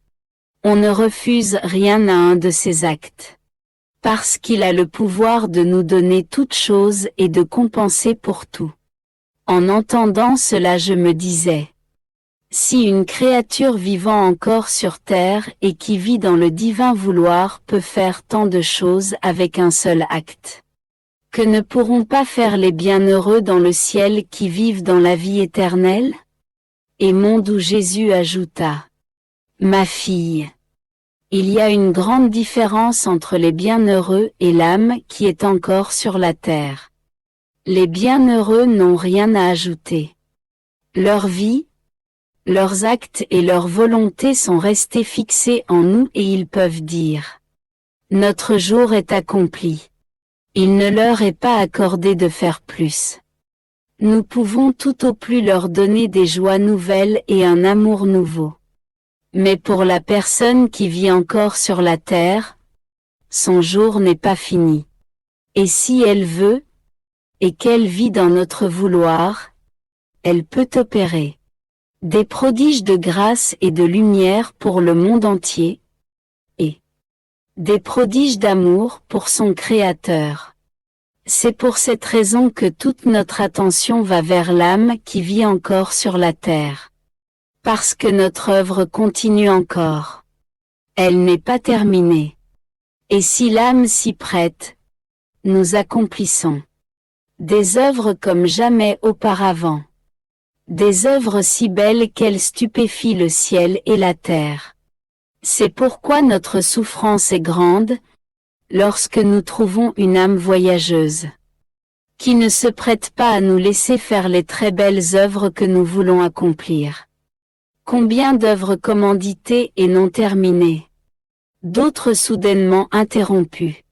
On ne refuse rien à un de ses actes. Parce qu'il a le pouvoir de nous donner toutes choses et de compenser pour tout. En entendant cela je me disais, si une créature vivant encore sur terre et qui vit dans le divin vouloir peut faire tant de choses avec un seul acte, que ne pourront pas faire les bienheureux dans le ciel qui vivent dans la vie éternelle? Et monde où Jésus ajouta, ma fille, il y a une grande différence entre les bienheureux et l'âme qui est encore sur la terre. Les bienheureux n'ont rien à ajouter. Leur vie, leurs actes et leur volonté sont restés fixés en nous et ils peuvent dire « Notre jour est accompli ». Il ne leur est pas accordé de faire plus. Nous pouvons tout au plus leur donner des joies nouvelles et un amour nouveau. Mais pour la personne qui vit encore sur la terre, son jour n'est pas fini. Et si elle veut, et qu'elle vit dans notre vouloir, elle peut opérer des prodiges de grâce et de lumière pour le monde entier, et des prodiges d'amour pour son Créateur. C'est pour cette raison que toute notre attention va vers l'âme qui vit encore sur la terre. Parce que notre œuvre continue encore. Elle n'est pas terminée. Et si l'âme s'y prête, nous accomplissons des œuvres comme jamais auparavant. Des œuvres si belles qu'elles stupéfient le ciel et la terre. C'est pourquoi notre souffrance est grande, lorsque nous trouvons une âme voyageuse, qui ne se prête pas à nous laisser faire les très belles œuvres que nous voulons accomplir. Combien d'œuvres commanditées et non terminées, d'autres soudainement interrompues,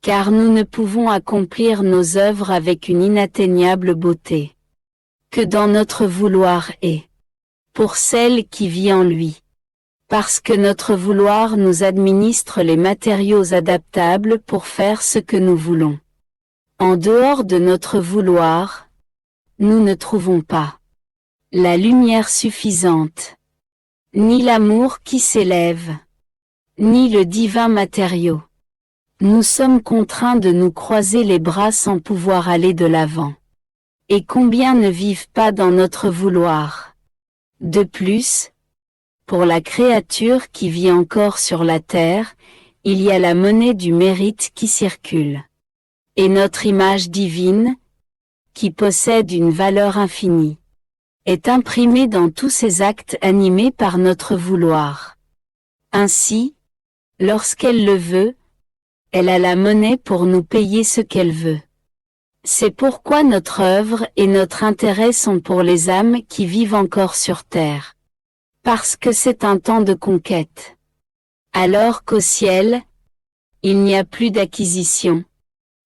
car nous ne pouvons accomplir nos œuvres avec une inatteignable beauté, que dans notre vouloir est, pour celle qui vit en lui, parce que notre vouloir nous administre les matériaux adaptables pour faire ce que nous voulons. En dehors de notre vouloir, nous ne trouvons pas la lumière suffisante, ni l'amour qui s'élève, ni le divin matériau. Nous sommes contraints de nous croiser les bras sans pouvoir aller de l'avant. Et combien ne vivent pas dans notre vouloir? De plus, pour la créature qui vit encore sur la terre, il y a la monnaie du mérite qui circule. Et notre image divine, qui possède une valeur infinie, est imprimée dans tous ces actes animés par notre vouloir. Ainsi, lorsqu'elle le veut, elle a la monnaie pour nous payer ce qu'elle veut. C'est pourquoi notre œuvre et notre intérêt sont pour les âmes qui vivent encore sur terre. Parce que c'est un temps de conquête. Alors qu'au ciel, il n'y a plus d'acquisition,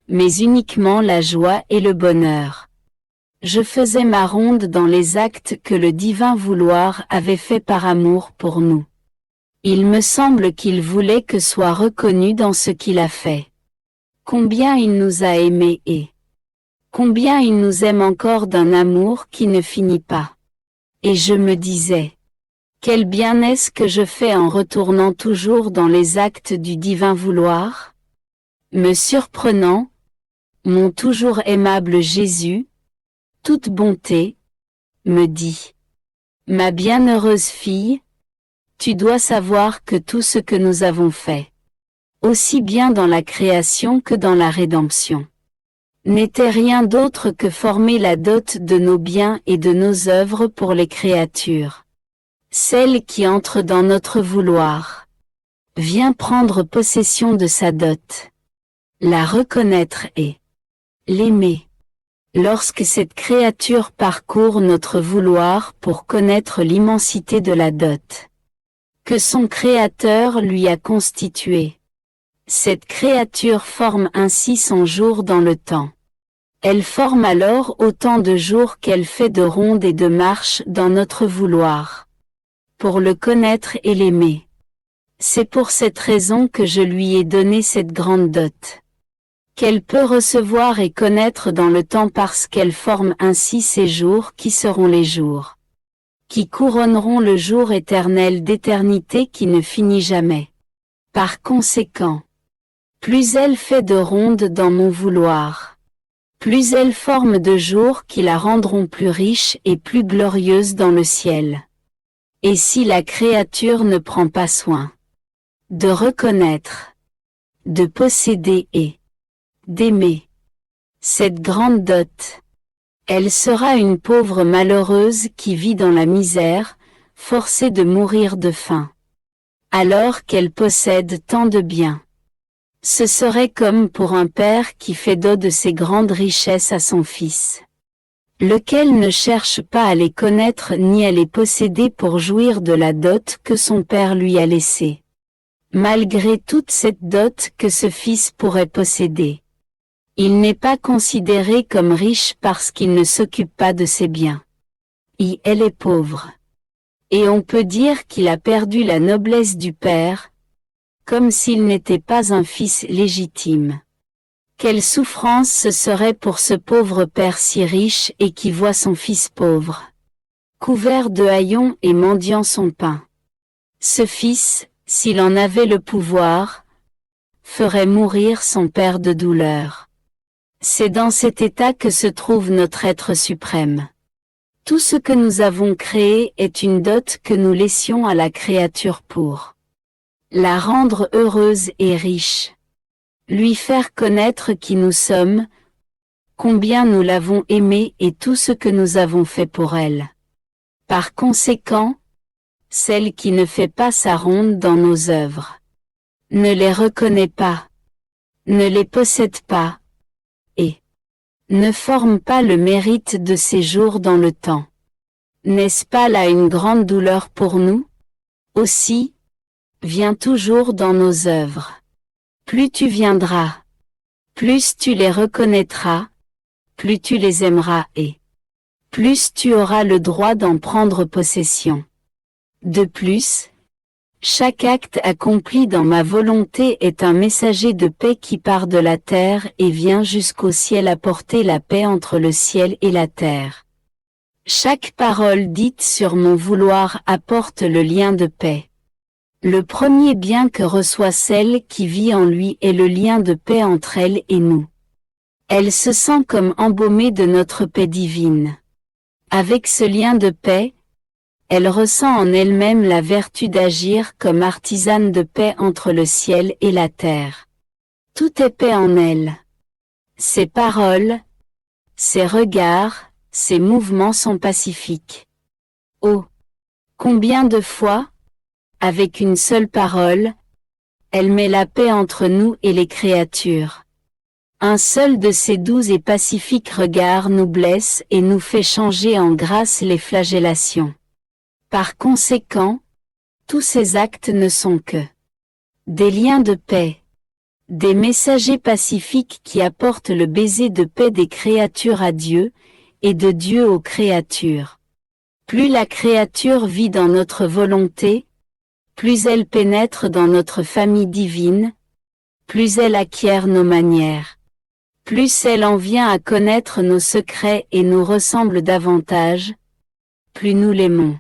mais uniquement la joie et le bonheur. Je faisais ma ronde dans les actes que le divin vouloir avait fait par amour pour nous. Il me semble qu'il voulait que soit reconnu dans ce qu'il a fait. Combien il nous a aimés et combien il nous aime encore d'un amour qui ne finit pas. Et je me disais, quel bien est-ce que je fais en retournant toujours dans les actes du divin vouloir? Me surprenant, mon toujours aimable Jésus, toute bonté, me dit, ma bienheureuse fille, Tu dois savoir que tout ce que nous avons fait, aussi bien dans la création que dans la rédemption, n'était rien d'autre que former la dot de nos biens et de nos œuvres pour les créatures. Celle qui entre dans notre vouloir vient prendre possession de sa dot, la reconnaître et l'aimer. Lorsque cette créature parcourt notre vouloir pour connaître l'immensité de la dot que son Créateur lui a constituée, cette créature forme ainsi son jour dans le temps. Elle forme alors autant de jours qu'elle fait de rondes et de marches dans notre vouloir, pour le connaître et l'aimer. C'est pour cette raison que je lui ai donné cette grande dot, qu'elle peut recevoir et connaître dans le temps, parce qu'elle forme ainsi ces jours qui seront les jours, qui couronneront le jour éternel d'éternité qui ne finit jamais. Par conséquent, plus elle fait de rondes dans mon vouloir, plus elle forme de jours qui la rendront plus riche et plus glorieuse dans le ciel. Et si la créature ne prend pas soin de reconnaître, de posséder et d'aimer cette grande dot, elle sera une pauvre malheureuse qui vit dans la misère, forcée de mourir de faim, alors qu'elle possède tant de biens. Ce serait comme pour un père qui fait don de ses grandes richesses à son fils, lequel ne cherche pas à les connaître ni à les posséder pour jouir de la dot que son père lui a laissée, malgré toute cette dot que ce fils pourrait posséder. Il n'est pas considéré comme riche parce qu'il ne s'occupe pas de ses biens. Elle est pauvre. Et on peut dire qu'il a perdu la noblesse du père, comme s'il n'était pas un fils légitime. Quelle souffrance ce serait pour ce pauvre père si riche et qui voit son fils pauvre, couvert de haillons et mendiant son pain. Ce fils, s'il en avait le pouvoir, ferait mourir son père de douleur. C'est dans cet état que se trouve notre être suprême. Tout ce que nous avons créé est une dot que nous laissions à la créature pour la rendre heureuse et riche, lui faire connaître qui nous sommes, combien nous l'avons aimée et tout ce que nous avons fait pour elle. Par conséquent, celle qui ne fait pas sa ronde dans nos œuvres, ne les reconnaît pas, ne les possède pas, et ne forme pas le mérite de ses jours dans le temps. N'est-ce pas là une grande douleur pour nous? Aussi, viens toujours dans nos œuvres. Plus tu viendras, plus tu les reconnaîtras, plus tu les aimeras et plus tu auras le droit d'en prendre possession. De plus, chaque acte accompli dans ma volonté est un messager de paix qui part de la terre et vient jusqu'au ciel apporter la paix entre le ciel et la terre. Chaque parole dite sur mon vouloir apporte le lien de paix. Le premier bien que reçoit celle qui vit en lui est le lien de paix entre elle et nous. Elle se sent comme embaumée de notre paix divine. Avec ce lien de paix, elle ressent en elle-même la vertu d'agir comme artisane de paix entre le ciel et la terre. Tout est paix en elle. Ses paroles, ses regards, ses mouvements sont pacifiques. Oh! Combien de fois, avec une seule parole, elle met la paix entre nous et les créatures. Un seul de ces doux et pacifiques regards nous blesse et nous fait changer en grâce les flagellations. Par conséquent, tous ces actes ne sont que des liens de paix, des messagers pacifiques qui apportent le baiser de paix des créatures à Dieu, et de Dieu aux créatures. Plus la créature vit dans notre volonté, plus elle pénètre dans notre famille divine, plus elle acquiert nos manières, plus elle en vient à connaître nos secrets et nous ressemble davantage, plus nous l'aimons.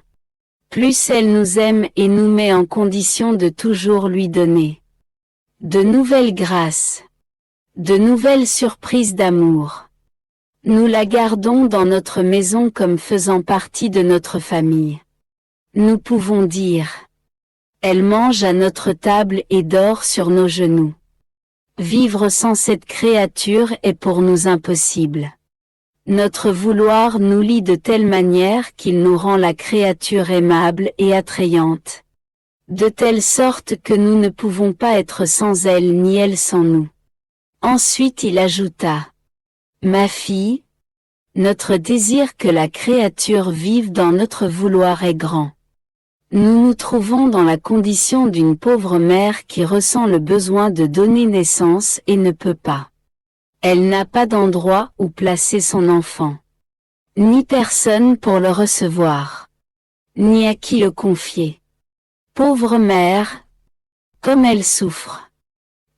Plus elle nous aime et nous met en condition de toujours lui donner de nouvelles grâces, de nouvelles surprises d'amour. Nous la gardons dans notre maison comme faisant partie de notre famille. Nous pouvons dire Elle mange à notre table et dort sur nos genoux. Vivre sans cette créature est pour nous impossible. Notre vouloir nous lie de telle manière qu'il nous rend la créature aimable et attrayante. De telle sorte que nous ne pouvons pas être sans elle ni elle sans nous. Ensuite il ajouta: Ma fille, notre désir que la créature vive dans notre vouloir est grand. Nous nous trouvons dans la condition d'une pauvre mère qui ressent le besoin de donner naissance et ne peut pas. Elle n'a pas d'endroit où placer son enfant. Ni personne pour le recevoir. Ni à qui le confier. Pauvre mère, comme elle souffre.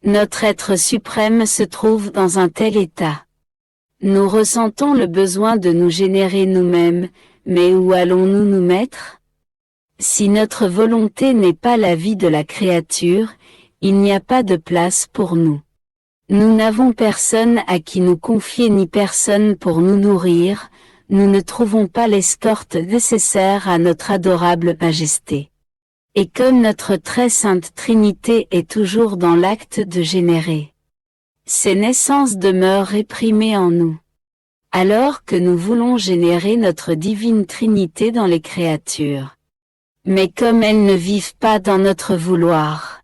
Notre être suprême se trouve dans un tel état. Nous ressentons le besoin de nous générer nous-mêmes, mais où allons-nous nous mettre? Si notre volonté n'est pas la vie de la créature, il n'y a pas de place pour nous. Nous n'avons personne à qui nous confier ni personne pour nous nourrir, nous ne trouvons pas l'escorte nécessaire à notre adorable majesté. Et comme notre très sainte Trinité est toujours dans l'acte de générer, ces naissances demeurent réprimées en nous. Alors que nous voulons générer notre divine Trinité dans les créatures. Mais comme elles ne vivent pas dans notre vouloir,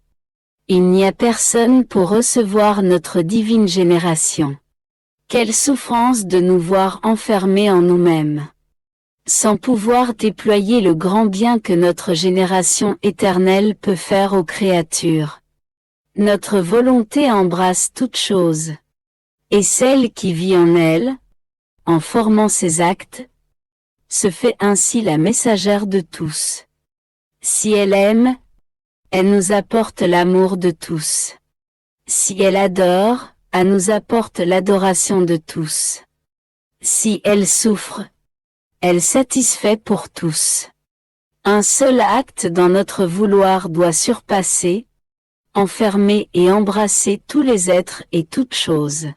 il n'y a personne pour recevoir notre divine génération. Quelle souffrance de nous voir enfermés en nous-mêmes, sans pouvoir déployer le grand bien que notre génération éternelle peut faire aux créatures. Notre volonté embrasse toute chose, et celle qui vit en elle, en formant ses actes, se fait ainsi la messagère de tous. Si elle aime, elle nous apporte l'amour de tous. Si elle adore, elle nous apporte l'adoration de tous. Si elle souffre, elle satisfait pour tous. Un seul acte dans notre vouloir doit surpasser, enfermer et embrasser tous les êtres et toutes choses.